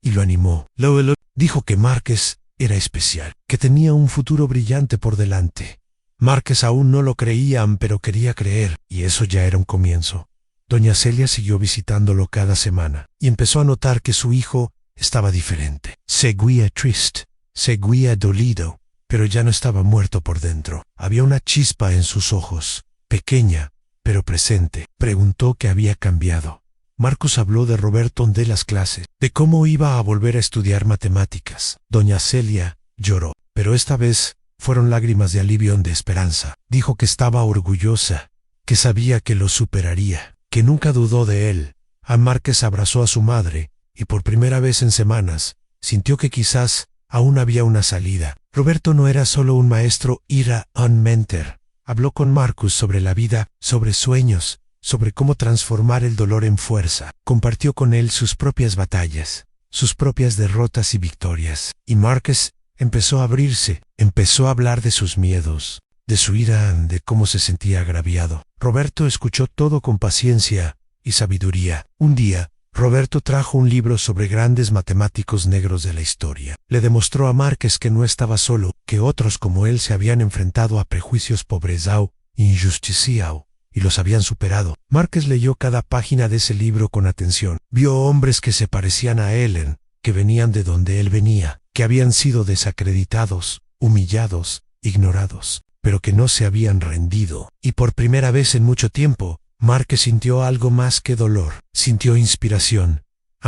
y lo animó. Luego dijo que Márquez era especial, que tenía un futuro brillante por delante. Márquez aún no lo creía, pero quería creer, y eso ya era un comienzo. Doña Celia siguió visitándolo cada semana, y empezó a notar que su hijo estaba diferente. Seguía triste, seguía dolido, pero ya no estaba muerto por dentro. Había una chispa en sus ojos, pequeña, pero presente. Preguntó qué había cambiado. Márquez habló de Roberto de las clases, de cómo iba a volver a estudiar matemáticas. Doña Celia lloró, pero esta vez fueron lágrimas de alivio, de esperanza. Dijo que estaba orgullosa, que sabía que lo superaría, que nunca dudó de él. Márquez abrazó a su madre, y por primera vez en semanas, sintió que quizás aún había una salida. Roberto no era solo un maestro, era un mentor. Habló con Márquez sobre la vida, sobre sueños, sobre cómo transformar el dolor en fuerza. Compartió con él sus propias batallas, sus propias derrotas y victorias. Y Márquez empezó a abrirse, empezó a hablar de sus miedos, de su ira, de cómo se sentía agraviado. Roberto escuchó todo con paciencia y sabiduría. Un día, Roberto trajo un libro sobre grandes matemáticos negros de la historia. Le demostró a Márquez que no estaba solo, que otros como él se habían enfrentado a prejuicios, pobreza, injusticia, y los habían superado. Márquez leyó cada página de ese libro con atención. Vio hombres que se parecían a él, que venían de donde él venía, que habían sido desacreditados, humillados, ignorados, pero que no se habían rendido. Y por primera vez en mucho tiempo, Márquez sintió algo más que dolor, sintió inspiración.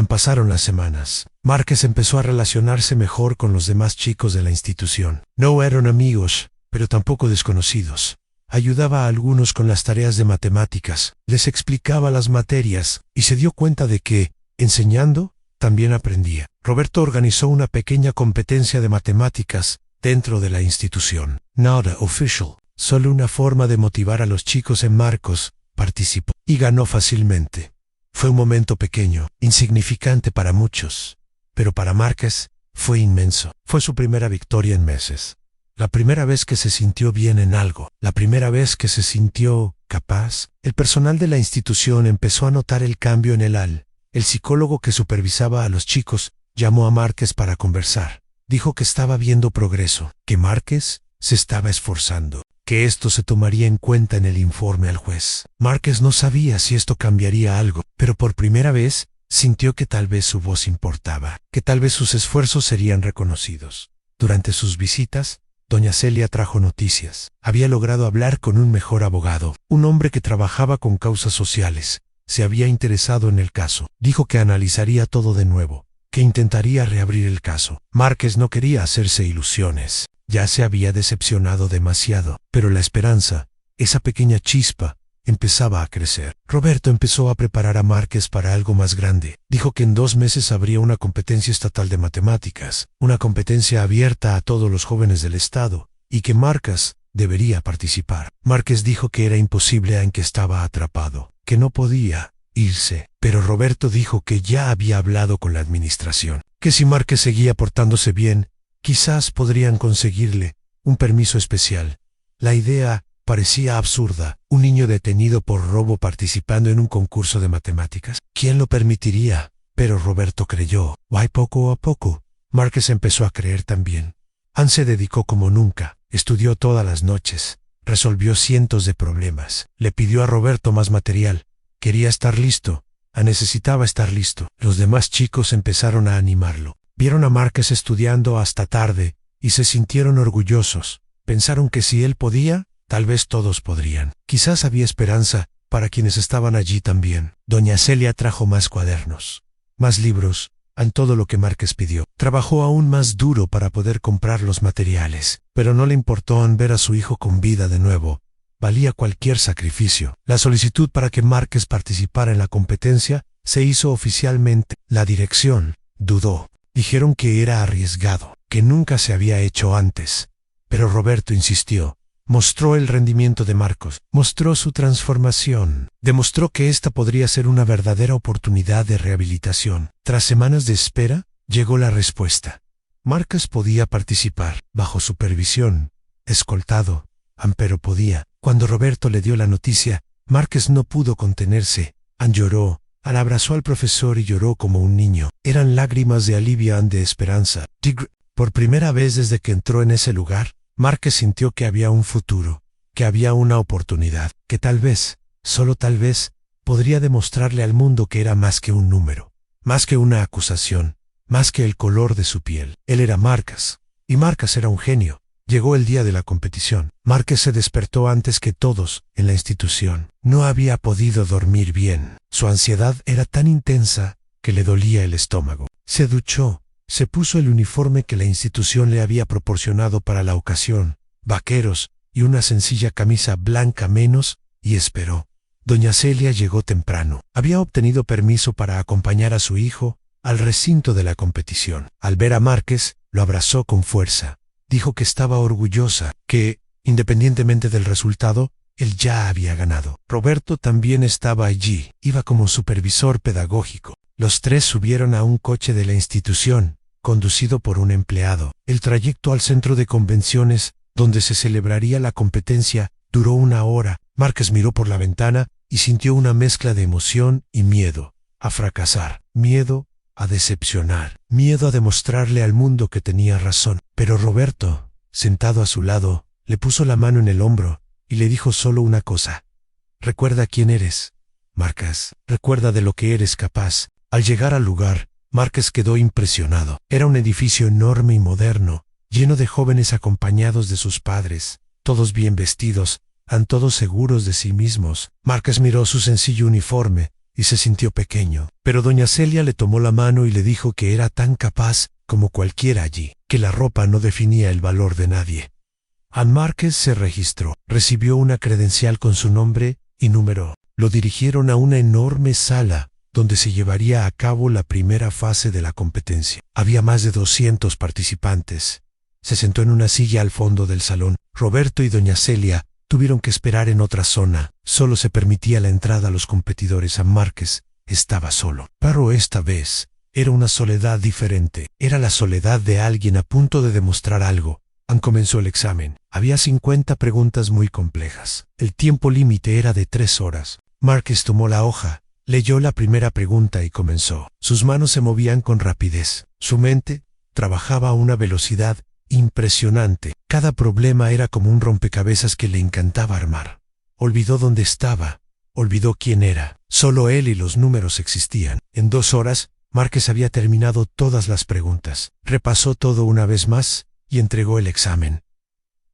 Pasaron las semanas. Márquez empezó a relacionarse mejor con los demás chicos de la institución. No eran amigos, pero tampoco desconocidos. Ayudaba a algunos con las tareas de matemáticas, les explicaba las materias, y se dio cuenta de que, enseñando, también aprendía. Roberto organizó una pequeña competencia de matemáticas dentro de la institución. Nada oficial, solo una forma de motivar a los chicos. Márquez participó y ganó fácilmente. Fue un momento pequeño, insignificante para muchos, pero para Márquez fue inmenso. Fue su primera victoria en meses. La primera vez que se sintió bien en algo, la primera vez que se sintió capaz. El personal de la institución empezó a notar el cambio en el psicólogo que supervisaba a los chicos llamó a Márquez para conversar. Dijo que estaba viendo progreso, que Márquez se estaba esforzando, que esto se tomaría en cuenta en el informe al juez. Márquez no sabía si esto cambiaría algo, pero por primera vez sintió que tal vez su voz importaba, que tal vez sus esfuerzos serían reconocidos. Durante sus visitas, doña Celia trajo noticias. Había logrado hablar con un mejor abogado, un hombre que trabajaba con causas sociales. Se había interesado en el caso. Dijo que analizaría todo de nuevo, que intentaría reabrir el caso. Márquez no quería hacerse ilusiones. Ya se había decepcionado demasiado, pero la esperanza, esa pequeña chispa, empezaba a crecer. Roberto empezó a preparar a Márquez para algo más grande. Dijo que en 2 meses habría una competencia estatal de matemáticas, una competencia abierta a todos los jóvenes del estado, y que Márquez debería participar. Márquez dijo que era imposible, en que estaba atrapado, que no podía irse, pero Roberto dijo que ya había hablado con la administración, que si Márquez seguía portándose bien, quizás podrían conseguirle un permiso especial. La idea parecía absurda. Un niño detenido por robo participando en un concurso de matemáticas. ¿Quién lo permitiría? Pero Roberto creyó. Poco a poco, Márquez empezó a creer también. Ann se dedicó como nunca. Estudió todas las noches. Resolvió cientos de problemas. Le pidió a Roberto más material. Quería estar listo. Necesitaba estar listo. Los demás chicos empezaron a animarlo. Vieron a Márquez estudiando hasta tarde y se sintieron orgullosos. Pensaron que si él podía, tal vez todos podrían. Quizás había esperanza para quienes estaban allí también. Doña Celia trajo más cuadernos, más libros, en todo lo que Márquez pidió. Trabajó aún más duro para poder comprar los materiales, pero no le importó ver a su hijo con vida de nuevo. Valía cualquier sacrificio. La solicitud para que Márquez participara en la competencia se hizo oficialmente. La dirección dudó. Dijeron que era arriesgado, que nunca se había hecho antes. Pero Roberto insistió. Mostró el rendimiento de Marcos, mostró su transformación, demostró que esta podría ser una verdadera oportunidad de rehabilitación. Tras semanas de espera, llegó la respuesta. Márquez podía participar, bajo supervisión, escoltado, pero podía. Cuando Roberto le dio la noticia, Márquez no pudo contenerse. Ann lloró. Ann abrazó al profesor y lloró como un niño. Eran lágrimas de alivio, de esperanza. Por primera vez desde que entró en ese lugar, Márquez sintió que había un futuro, que había una oportunidad, que tal vez, solo tal vez, podría demostrarle al mundo que era más que un número, más que una acusación, más que el color de su piel. Él era Márquez, y Márquez era un genio. Llegó el día de la competición. Márquez se despertó antes que todos en la institución. No había podido dormir bien. Su ansiedad era tan intensa que le dolía el estómago. Se duchó. Se puso el uniforme que la institución le había proporcionado para la ocasión, vaqueros y una sencilla camisa blanca menos, y esperó. Doña Celia llegó temprano. Había obtenido permiso para acompañar a su hijo al recinto de la competición. Al ver a Márquez, lo abrazó con fuerza. Dijo que estaba orgullosa, que, independientemente del resultado, él ya había ganado. Roberto también estaba allí. Iba como supervisor pedagógico. Los tres subieron a un coche de la institución, conducido por un empleado. El trayecto al centro de convenciones, donde se celebraría la competencia, duró 1 hora. Márquez miró por la ventana y sintió una mezcla de emoción y miedo a fracasar, miedo a decepcionar, miedo a demostrarle al mundo que tenía razón. Pero Roberto, sentado a su lado, le puso la mano en el hombro y le dijo solo una cosa. Recuerda quién eres, Márquez. Recuerda de lo que eres capaz. Al llegar al lugar, Márquez quedó impresionado. Era un edificio enorme y moderno, lleno de jóvenes acompañados de sus padres, todos bien vestidos, todos seguros de sí mismos. Márquez miró su sencillo uniforme y se sintió pequeño. Pero doña Celia le tomó la mano y le dijo que era tan capaz como cualquiera allí, que la ropa no definía el valor de nadie. Ann Márquez se registró, recibió una credencial con su nombre y número. Lo dirigieron a una enorme sala, donde se llevaría a cabo la primera fase de la competencia. Había más de 200 participantes. Se sentó en una silla al fondo del salón. Roberto y doña Celia tuvieron que esperar en otra zona. Solo se permitía la entrada a los competidores. Ann Márquez estaba solo. Pero esta vez era una soledad diferente. Era la soledad de alguien a punto de demostrar algo, Comenzó el examen. Había 50 preguntas muy complejas. El tiempo límite era de 3 horas. Márquez tomó la hoja, leyó la primera pregunta y comenzó. Sus manos se movían con rapidez. Su mente trabajaba a una velocidad impresionante. Cada problema era como un rompecabezas que le encantaba armar. Olvidó dónde estaba, olvidó quién era. Solo él y los números existían. En 2 horas, Márquez había terminado todas las preguntas. Repasó todo una vez más y entregó el examen.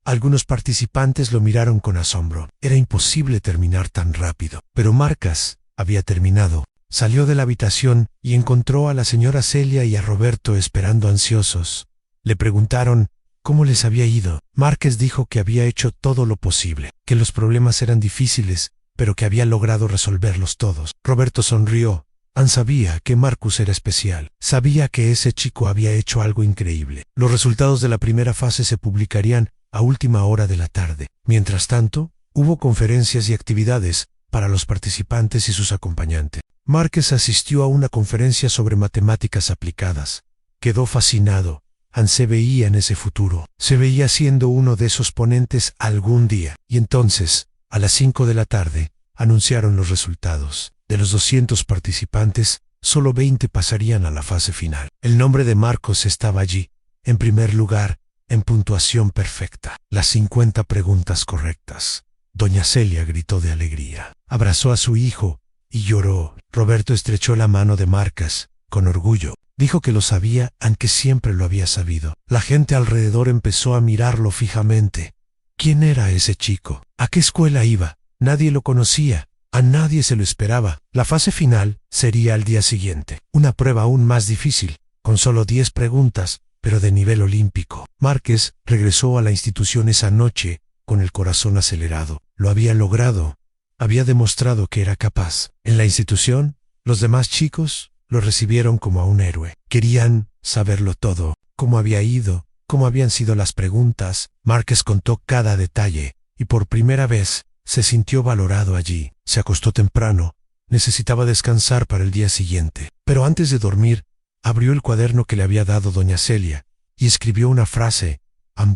Algunos participantes lo miraron con asombro. Era imposible terminar tan rápido. Pero Márquez había terminado. Salió de la habitación y encontró a la señora Celia y a Roberto esperando ansiosos. Le preguntaron cómo les había ido. Márquez dijo que había hecho todo lo posible, que los problemas eran difíciles, pero que había logrado resolverlos todos. Roberto sonrió. Sabía que Marcus era especial. Sabía que ese chico había hecho algo increíble. Los resultados de la primera fase se publicarían a última hora de la tarde. Mientras tanto, hubo conferencias y actividades para los participantes y sus acompañantes. Márquez asistió a una conferencia sobre matemáticas aplicadas. Quedó fascinado. Se veía en ese futuro. Se veía siendo uno de esos ponentes algún día. Y entonces, a las 5 de la tarde, anunciaron los resultados. De los 200 participantes, solo 20 pasarían a la fase final. El nombre de Marcos estaba allí, en primer lugar, en puntuación perfecta. Las 50 preguntas correctas. Doña Celia gritó de alegría. Abrazó a su hijo y lloró. Roberto estrechó la mano de Márquez, con orgullo. Dijo que lo sabía, aunque siempre lo había sabido. La gente alrededor empezó a mirarlo fijamente. ¿Quién era ese chico? ¿A qué escuela iba? Nadie lo conocía. A nadie se lo esperaba. La fase final sería al día siguiente. Una prueba aún más difícil, con solo 10 preguntas, pero de nivel olímpico. Márquez regresó a la institución esa noche con el corazón acelerado. Lo había logrado. Había demostrado que era capaz. En la institución, los demás chicos lo recibieron como a un héroe. Querían saberlo todo, cómo había ido, cómo habían sido las preguntas. Márquez contó cada detalle, y por primera vez se sintió valorado allí. Se acostó temprano. Necesitaba descansar para el día siguiente. Pero antes de dormir, abrió el cuaderno que le había dado doña Celia y escribió una frase.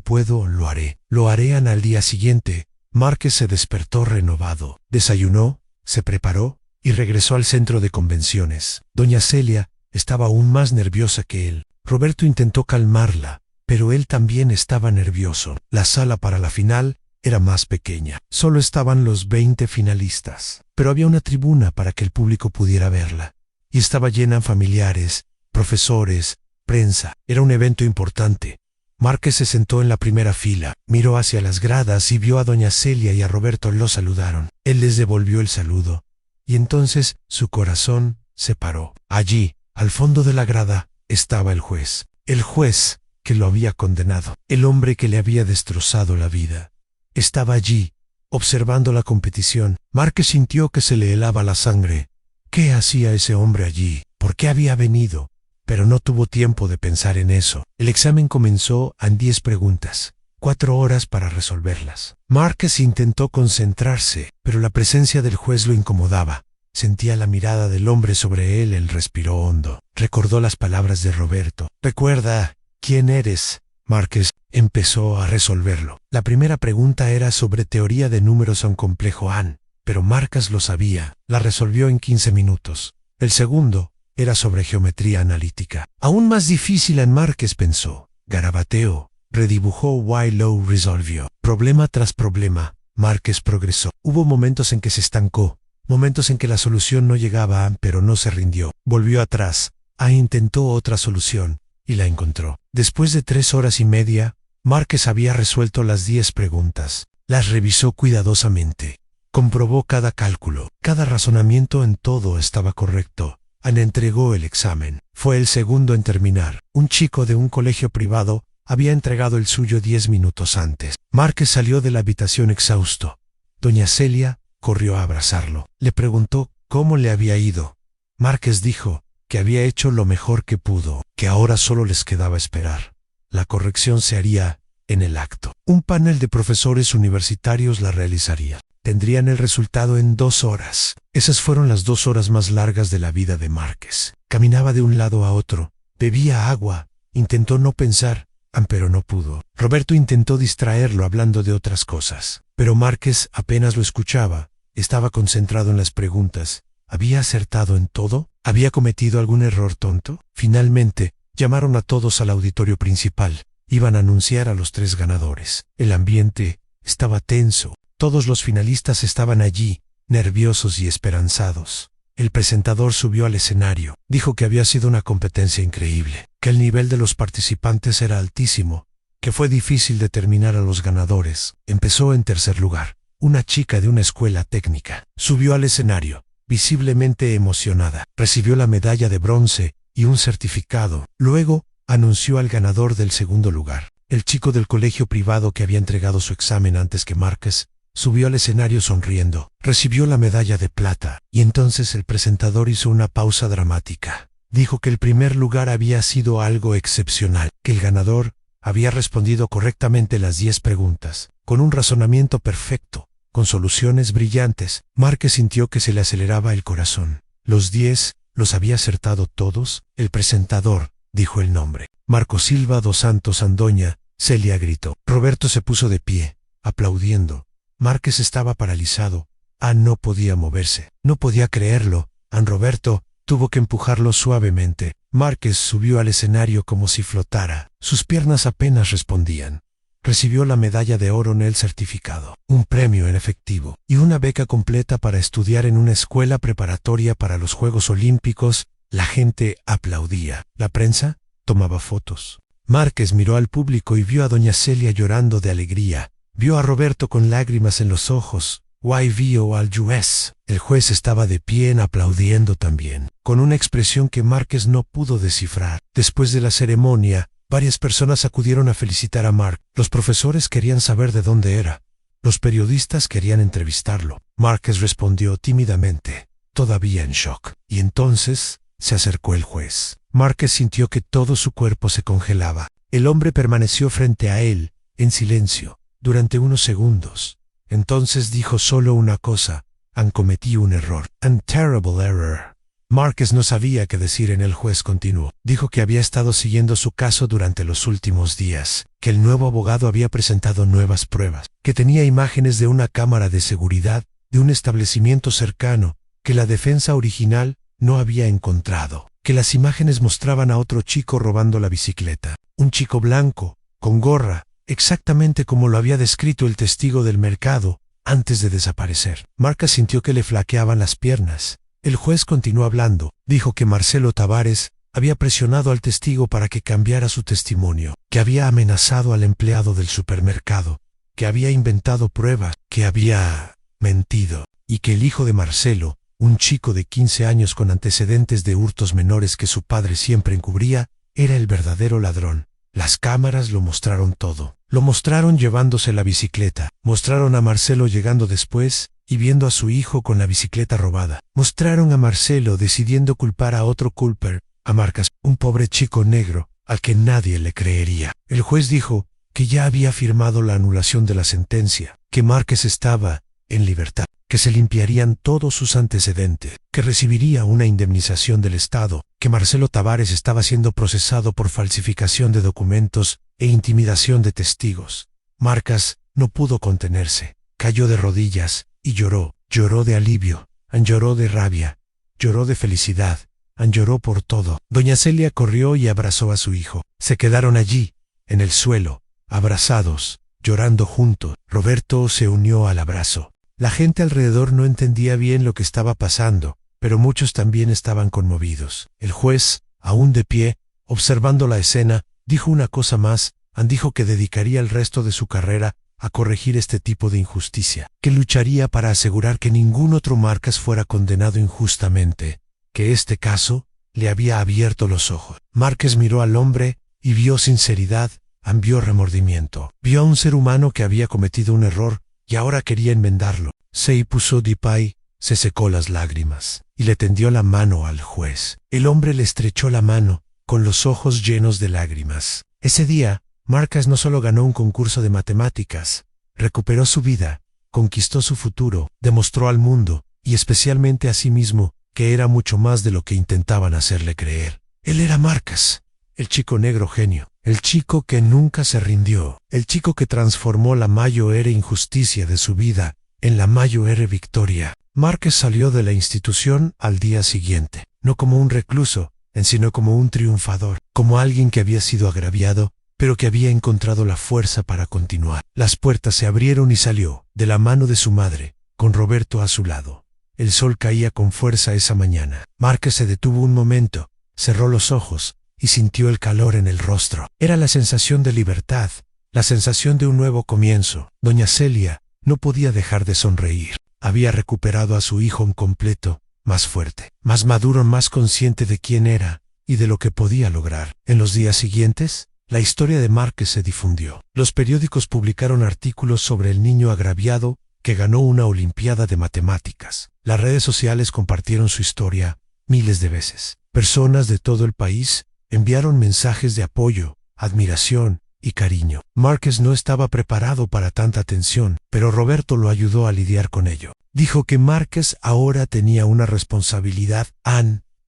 Puedo, lo haré. Lo haré al día siguiente. Márquez se despertó renovado. Desayunó, se preparó y regresó al centro de convenciones. Doña Celia estaba aún más nerviosa que él. Roberto intentó calmarla, pero él también estaba nervioso. La sala para la final era más pequeña. Solo estaban los 20 finalistas, pero había una tribuna para que el público pudiera verla. Y estaba llena de familiares, profesores, prensa. Era un evento importante. Márquez se sentó en la primera fila, miró hacia las gradas y vio a doña Celia y a Roberto lo saludaron. Él les devolvió el saludo. Y entonces su corazón se paró. Allí, al fondo de la grada, estaba el juez. El juez que lo había condenado. El hombre que le había destrozado la vida. Estaba allí, observando la competición. Márquez sintió que se le helaba la sangre. ¿Qué hacía ese hombre allí? ¿Por qué había venido? Pero no tuvo tiempo de pensar en eso. El examen comenzó en 10 preguntas. 4 horas para resolverlas. Márquez intentó concentrarse, pero la presencia del juez lo incomodaba. Sentía la mirada del hombre sobre él. Él respiró hondo. Recordó las palabras de Roberto. Recuerda, ¿quién eres? Márquez empezó a resolverlo. La primera pregunta era sobre teoría de números a un complejo AN, pero Márquez lo sabía. La resolvió en 15 minutos. El segundo era sobre geometría analítica. Aún más difícil en Márquez pensó. Garabateo. Redibujó while lo resolvió. Problema tras problema, Márquez progresó. Hubo momentos en que se estancó, momentos en que la solución no llegaba, pero no se rindió. Volvió atrás, intentó otra solución, y la encontró. Después de 3 horas y media, Márquez había resuelto las 10 preguntas. Las revisó cuidadosamente. Comprobó cada cálculo, cada razonamiento, en todo estaba correcto. Entregó el examen. Fue el segundo en terminar. Un chico de un colegio privado había entregado el suyo 10 minutos antes. Márquez salió de la habitación exhausto. Doña Celia corrió a abrazarlo. Le preguntó cómo le había ido. Márquez dijo que había hecho lo mejor que pudo, que ahora solo les quedaba esperar. La corrección se haría en el acto. Un panel de profesores universitarios la realizaría. Tendrían el resultado en 2 horas. Esas fueron las 2 horas más largas de la vida de Márquez. Caminaba de un lado a otro, bebía agua, intentó no pensar, pero no pudo. Roberto intentó distraerlo hablando de otras cosas, pero Márquez apenas lo escuchaba. Estaba concentrado en las preguntas. ¿Había acertado en todo? ¿Había cometido algún error tonto? Finalmente, llamaron a todos al auditorio principal. Iban a anunciar a los 3 ganadores. El ambiente estaba tenso. Todos los finalistas estaban allí, nerviosos y esperanzados. El presentador subió al escenario. Dijo que había sido una competencia increíble, que el nivel de los participantes era altísimo, que fue difícil determinar a los ganadores. Empezó en tercer lugar. Una chica de una escuela técnica. Subió al escenario, visiblemente emocionada. Recibió la medalla de bronce y un certificado. Luego, anunció al ganador del segundo lugar. El chico del colegio privado que había entregado su examen antes que Márquez subió al escenario sonriendo. Recibió la medalla de plata, y entonces el presentador hizo una pausa dramática. Dijo que el primer lugar había sido algo excepcional, que el ganador había respondido correctamente las 10 preguntas, con un razonamiento perfecto, con soluciones brillantes. Márquez sintió que se le aceleraba el corazón. ¿Los 10 los había acertado todos? El presentador dijo el nombre. Marco Silva dos Santos Andoña. Celia gritó. Roberto se puso de pie, aplaudiendo. Márquez estaba paralizado. No podía moverse. No podía creerlo. Roberto tuvo que empujarlo suavemente. Márquez subió al escenario como si flotara. Sus piernas apenas respondían. Recibió la medalla de oro en el certificado, un premio en efectivo y una beca completa para estudiar en una escuela preparatoria para los Juegos Olímpicos. La gente aplaudía. La prensa tomaba fotos. Márquez miró al público y vio a doña Celia llorando de alegría. Vio a Roberto con lágrimas en los ojos. Vio al juez. El juez estaba de pie aplaudiendo también, con una expresión que Márquez no pudo descifrar. Después de la ceremonia, varias personas acudieron a felicitar a Mark. Los profesores querían saber de dónde era. Los periodistas querían entrevistarlo. Márquez respondió tímidamente, todavía en shock. Y entonces se acercó el juez. Márquez sintió que todo su cuerpo se congelaba. El hombre permaneció frente a él, en silencio, durante unos segundos. Entonces dijo solo una cosa: cometí un error. An terrible error. Márquez no sabía qué decir. El juez continuó. Dijo que había estado siguiendo su caso durante los últimos días, que el nuevo abogado había presentado nuevas pruebas, que tenía imágenes de una cámara de seguridad de un establecimiento cercano, que la defensa original no había encontrado, que las imágenes mostraban a otro chico robando la bicicleta, un chico blanco, con gorra, exactamente como lo había descrito el testigo del mercado antes de desaparecer. Márquez sintió que le flaqueaban las piernas. El juez continuó hablando. Dijo que Marcelo Tavares había presionado al testigo para que cambiara su testimonio, que había amenazado al empleado del supermercado, que había inventado pruebas, que había mentido, y que el hijo de Marcelo, un chico de 15 años con antecedentes de hurtos menores que su padre siempre encubría, era el verdadero ladrón. Las cámaras lo mostraron todo. Lo mostraron llevándose la bicicleta. Mostraron a Marcelo llegando después y viendo a su hijo con la bicicleta robada. Mostraron a Marcelo decidiendo culpar a otro culper, a Márquez, un pobre chico negro, al que nadie le creería. El juez dijo que ya había firmado la anulación de la sentencia, que Márquez estaba en libertad, que se limpiarían todos sus antecedentes, que recibiría una indemnización del Estado, que Marcelo Tavares estaba siendo procesado por falsificación de documentos e intimidación de testigos. Márquez no pudo contenerse, cayó de rodillas y lloró. Lloró de alivio, lloró de rabia, lloró de felicidad, lloró por todo. Doña Celia corrió y abrazó a su hijo. Se quedaron allí, en el suelo, abrazados, llorando juntos. Roberto se unió al abrazo. La gente alrededor no entendía bien lo que estaba pasando, pero muchos también estaban conmovidos. El juez, aún de pie, observando la escena, dijo una cosa más. Dijo que dedicaría el resto de su carrera a corregir este tipo de injusticia, que lucharía para asegurar que ningún otro Márquez fuera condenado injustamente, que este caso le había abierto los ojos. Márquez miró al hombre y vio sinceridad, vio remordimiento, vio a un ser humano que había cometido un error y ahora quería enmendarlo. Se puso de pie, se secó las lágrimas y le tendió la mano al juez. El hombre le estrechó la mano, con los ojos llenos de lágrimas. Ese día, Márquez no solo ganó un concurso de matemáticas, recuperó su vida, conquistó su futuro, demostró al mundo, y especialmente a sí mismo, que era mucho más de lo que intentaban hacerle creer. Él era Márquez, el chico negro genio, el chico que nunca se rindió, el chico que transformó la mayor injusticia de su vida en la mayor victoria. Márquez salió de la institución al día siguiente, no como un recluso, sino como un triunfador, como alguien que había sido agraviado, pero que había encontrado la fuerza para continuar. Las puertas se abrieron y salió, de la mano de su madre, con Roberto a su lado. El sol caía con fuerza esa mañana. Márquez se detuvo un momento, cerró los ojos y sintió el calor en el rostro. Era la sensación de libertad, la sensación de un nuevo comienzo. Doña Celia no podía dejar de sonreír. Había recuperado a su hijo en completo, más fuerte, más maduro, más consciente de quién era y de lo que podía lograr. En los días siguientes, la historia de Márquez se difundió. Los periódicos publicaron artículos sobre el niño agraviado que ganó una olimpiada de matemáticas. Las redes sociales compartieron su historia miles de veces. Personas de todo el país enviaron mensajes de apoyo, admiración y cariño. Márquez no estaba preparado para tanta atención, pero Roberto lo ayudó a lidiar con ello. Dijo que Márquez ahora tenía una responsabilidad,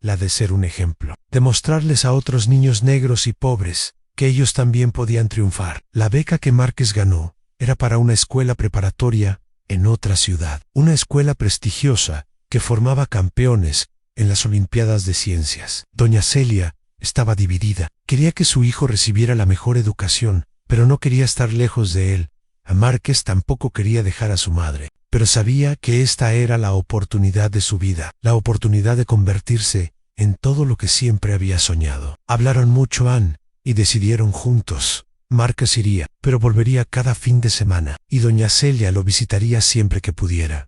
la de ser un ejemplo, de mostrarles a otros niños negros y pobres que ellos también podían triunfar. La beca que Márquez ganó era para una escuela preparatoria en otra ciudad, una escuela prestigiosa que formaba campeones en las Olimpiadas de Ciencias. Doña Celia estaba dividida. Quería que su hijo recibiera la mejor educación, pero no quería estar lejos de él. A Márquez tampoco quería dejar a su madre, pero sabía que esta era la oportunidad de su vida, la oportunidad de convertirse en todo lo que siempre había soñado. Hablaron mucho, y decidieron juntos. Márquez iría, pero volvería cada fin de semana, y doña Celia lo visitaría siempre que pudiera.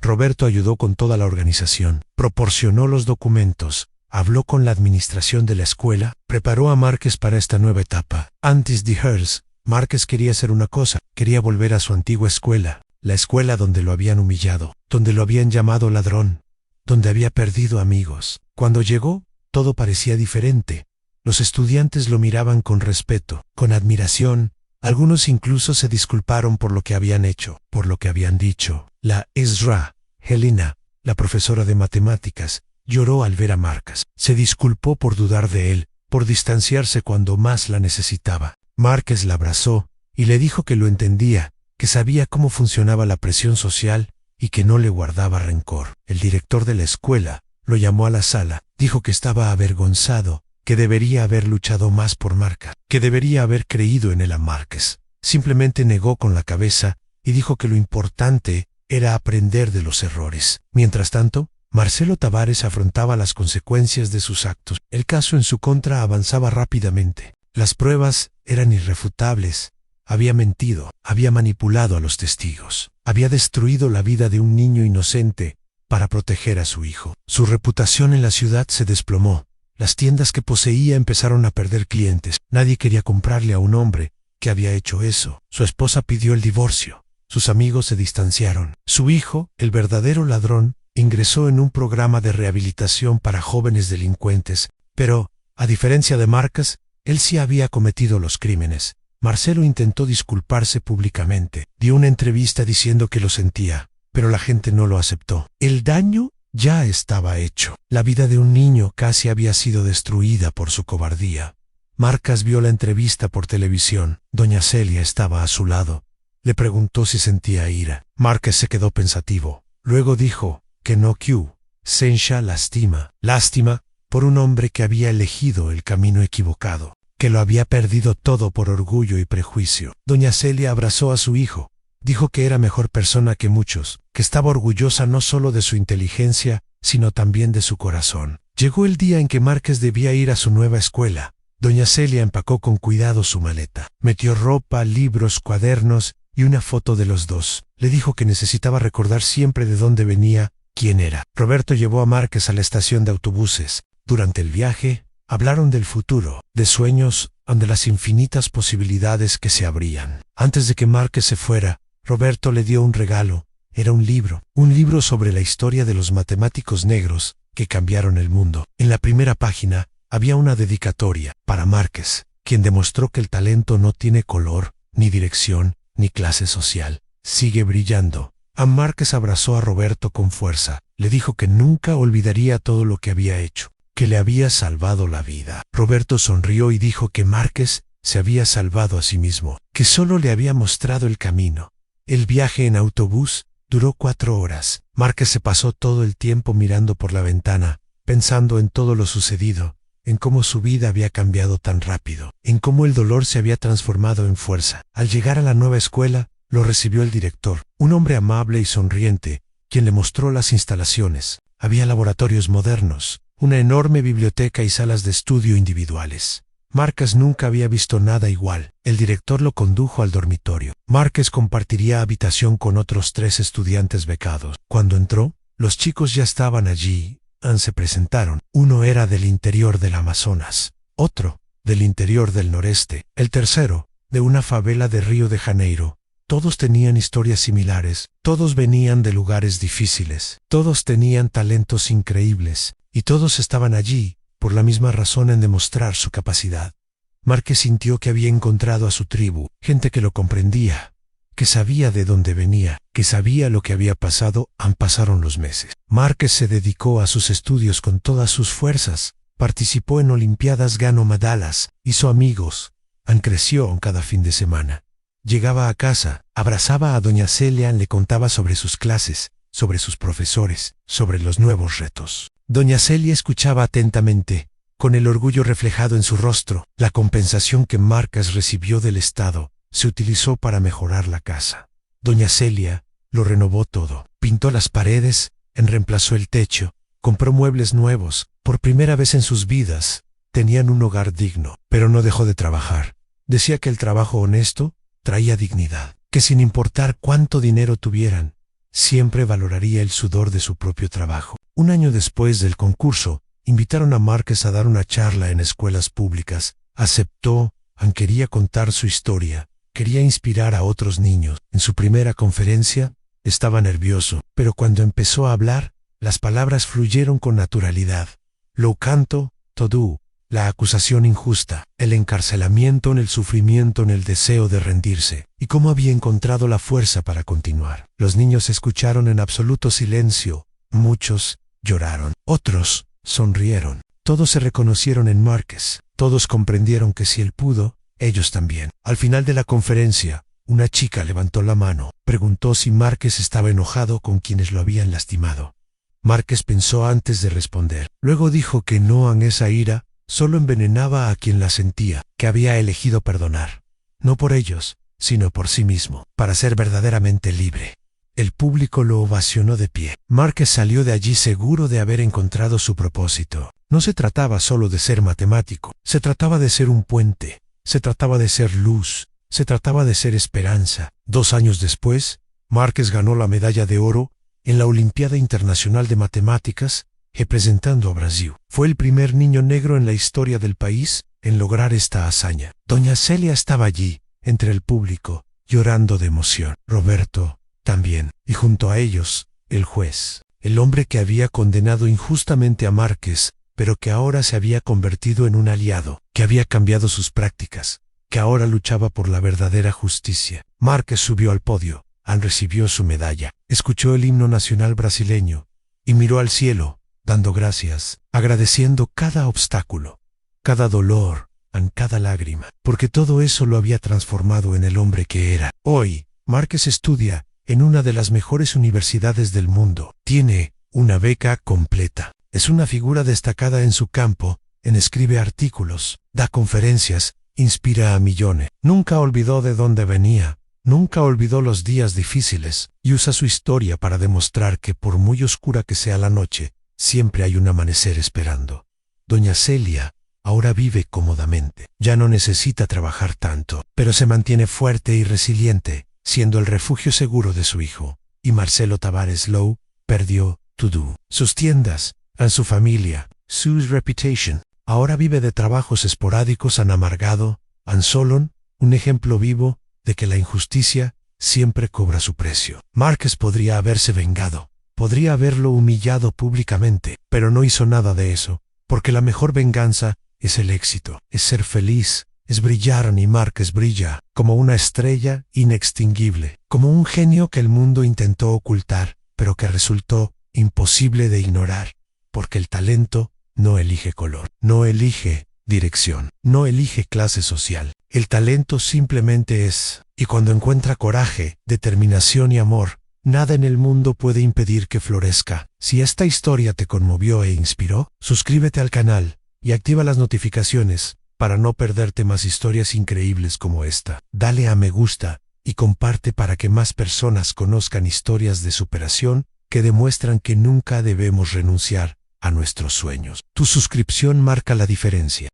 Roberto ayudó con toda la organización, proporcionó los documentos, habló con la administración de la escuela, preparó a Márquez para esta nueva etapa. Antes de Hearst, Márquez quería hacer una cosa, quería volver a su antigua escuela, la escuela donde lo habían humillado, donde lo habían llamado ladrón, donde había perdido amigos. Cuando llegó, todo parecía diferente. Los estudiantes lo miraban con respeto, con admiración. Algunos incluso se disculparon por lo que habían hecho, por lo que habían dicho. La Ezra, Helena, la profesora de matemáticas, lloró al ver a Márquez. Se disculpó por dudar de él, por distanciarse cuando más la necesitaba. Márquez la abrazó y le dijo que lo entendía, que sabía cómo funcionaba la presión social y que no le guardaba rencor. El director de la escuela lo llamó a la sala, dijo que estaba avergonzado, que debería haber luchado más por Márquez, que debería haber creído en él a Márquez. Simplemente negó con la cabeza y dijo que lo importante era aprender de los errores. Mientras tanto, Marcelo Tavares afrontaba las consecuencias de sus actos. El caso en su contra avanzaba rápidamente. Las pruebas eran irrefutables. Había mentido, había manipulado a los testigos, había destruido la vida de un niño inocente para proteger a su hijo. Su reputación en la ciudad se desplomó. Las tiendas que poseía empezaron a perder clientes. Nadie quería comprarle a un hombre que había hecho eso. Su esposa pidió el divorcio. Sus amigos se distanciaron. Su hijo, el verdadero ladrón, ingresó en un programa de rehabilitación para jóvenes delincuentes, pero, a diferencia de Márquez, él sí había cometido los crímenes. Marcelo intentó disculparse públicamente. Dio una entrevista diciendo que lo sentía, pero la gente no lo aceptó. El daño ya estaba hecho. La vida de un niño casi había sido destruida por su cobardía. Márquez vio la entrevista por televisión. Doña Celia estaba a su lado. Le preguntó si sentía ira. Márquez se quedó pensativo. Luego dijo que no sentía lástima. Lástima por un hombre que había elegido el camino equivocado, que lo había perdido todo por orgullo y prejuicio. Doña Celia abrazó a su hijo. Dijo que era mejor persona que muchos, que estaba orgullosa no solo de su inteligencia, sino también de su corazón. Llegó el día en que Márquez debía ir a su nueva escuela. Doña Celia empacó con cuidado su maleta. Metió ropa, libros, cuadernos y una foto de los dos. Le dijo que necesitaba recordar siempre de dónde venía, quién era. Roberto llevó a Márquez a la estación de autobuses. Durante el viaje, hablaron del futuro, de sueños, de las infinitas posibilidades que se abrían. Antes de que Márquez se fuera, Roberto le dio un regalo. Era un libro sobre la historia de los matemáticos negros que cambiaron el mundo. En la primera página había una dedicatoria para Márquez, quien demostró que el talento no tiene color, ni dirección, ni clase social. Sigue brillando. Márquez abrazó a Roberto con fuerza. Le dijo que nunca olvidaría todo lo que había hecho, que le había salvado la vida. Roberto sonrió y dijo que Márquez se había salvado a sí mismo, que solo le había mostrado el camino. El viaje en autobús duró 4 horas. Márquez se pasó todo el tiempo mirando por la ventana, pensando en todo lo sucedido, en cómo su vida había cambiado tan rápido, en cómo el dolor se había transformado en fuerza. Al llegar a la nueva escuela, lo recibió el director, un hombre amable y sonriente, quien le mostró las instalaciones. Había laboratorios modernos, una enorme biblioteca y salas de estudio individuales. Márquez nunca había visto nada igual. El director lo condujo al dormitorio. Márquez compartiría habitación con otros 3 estudiantes becados. Cuando entró, los chicos ya estaban allí. Se presentaron. Uno era del interior del Amazonas, otro del interior del noreste, el tercero de una favela de Río de Janeiro. Todos tenían historias similares, todos venían de lugares difíciles, todos tenían talentos increíbles, y todos estaban allí por la misma razón en demostrar su capacidad. Márquez sintió que había encontrado a su tribu, gente que lo comprendía, que sabía de dónde venía, que sabía lo que había pasado. Pasaron los meses. Márquez se dedicó a sus estudios con todas sus fuerzas, participó en olimpiadas, ganó medallas, hizo amigos, creció cada fin de semana. Llegaba a casa, abrazaba a doña Celia, le contaba sobre sus clases, sobre sus profesores, sobre los nuevos retos. Doña Celia escuchaba atentamente, con el orgullo reflejado en su rostro. La compensación que Márquez recibió del Estado se utilizó para mejorar la casa. Doña Celia lo renovó todo, pintó las paredes, reemplazó el techo, compró muebles nuevos. Por primera vez en sus vidas, tenían un hogar digno, pero no dejó de trabajar. Decía que el trabajo honesto traía dignidad, que sin importar cuánto dinero tuvieran, siempre valoraría el sudor de su propio trabajo. Un año después del concurso, invitaron a Márquez a dar una charla en escuelas públicas. Aceptó, quería contar su historia, quería inspirar a otros niños. En su primera conferencia, estaba nervioso, pero cuando empezó a hablar, las palabras fluyeron con naturalidad. Lo canto, todo, la acusación injusta, el encarcelamiento, en el sufrimiento, en el deseo de rendirse, y cómo había encontrado la fuerza para continuar. Los niños escucharon en absoluto silencio. Muchos lloraron, otros sonrieron. Todos se reconocieron en Márquez. Todos comprendieron que si él pudo, ellos también. Al final de la conferencia, una chica levantó la mano, preguntó si Márquez estaba enojado con quienes lo habían lastimado. Márquez pensó antes de responder. Luego dijo que no, esa ira solo envenenaba a quien la sentía, que había elegido perdonar, no por ellos, sino por sí mismo, para ser verdaderamente libre. El público lo ovacionó de pie. Márquez salió de allí seguro de haber encontrado su propósito. No se trataba solo de ser matemático, se trataba de ser un puente, se trataba de ser luz, se trataba de ser esperanza. 2 años después, Márquez ganó la medalla de oro en la Olimpiada Internacional de Matemáticas, representando a Brasil. Fue el primer niño negro en la historia del país en lograr esta hazaña. Doña Celia estaba allí, entre el público, llorando de emoción. Roberto también, y junto a ellos, el juez, el hombre que había condenado injustamente a Márquez, pero que ahora se había convertido en un aliado, que había cambiado sus prácticas, que ahora luchaba por la verdadera justicia. Márquez subió al podio, recibió su medalla, escuchó el himno nacional brasileño, y miró al cielo, dando gracias, agradeciendo cada obstáculo, cada dolor, cada lágrima, porque todo eso lo había transformado en el hombre que era. Hoy, Márquez estudia en una de las mejores universidades del mundo. Tiene una beca completa. Es una figura destacada en su campo, escribe artículos, da conferencias, inspira a millones. Nunca olvidó de dónde venía, nunca olvidó los días difíciles, y usa su historia para demostrar que por muy oscura que sea la noche, siempre hay un amanecer esperando. Doña Celia ahora vive cómodamente. Ya no necesita trabajar tanto, pero se mantiene fuerte y resiliente, siendo el refugio seguro de su hijo. Y Marcelo Tavares Low perdió todo. Sus tiendas, su familia, su reputation. Ahora vive de trabajos esporádicos, amargado, solo, un ejemplo vivo de que la injusticia siempre cobra su precio. Márquez podría haberse vengado, podría haberlo humillado públicamente, pero no hizo nada de eso, porque la mejor venganza es el éxito, es ser feliz, es brillar. Y Márquez brilla como una estrella inextinguible, como un genio que el mundo intentó ocultar, pero que resultó imposible de ignorar, porque el talento no elige color, no elige dirección. No elige clase social. El talento simplemente es. Y cuando encuentra coraje, determinación y amor, nada en el mundo puede impedir que florezca. Si esta historia te conmovió e inspiró, suscríbete al canal y activa las notificaciones para no perderte más historias increíbles como esta. Dale a me gusta y comparte para que más personas conozcan historias de superación que demuestran que nunca debemos renunciar a nuestros sueños. Tu suscripción marca la diferencia.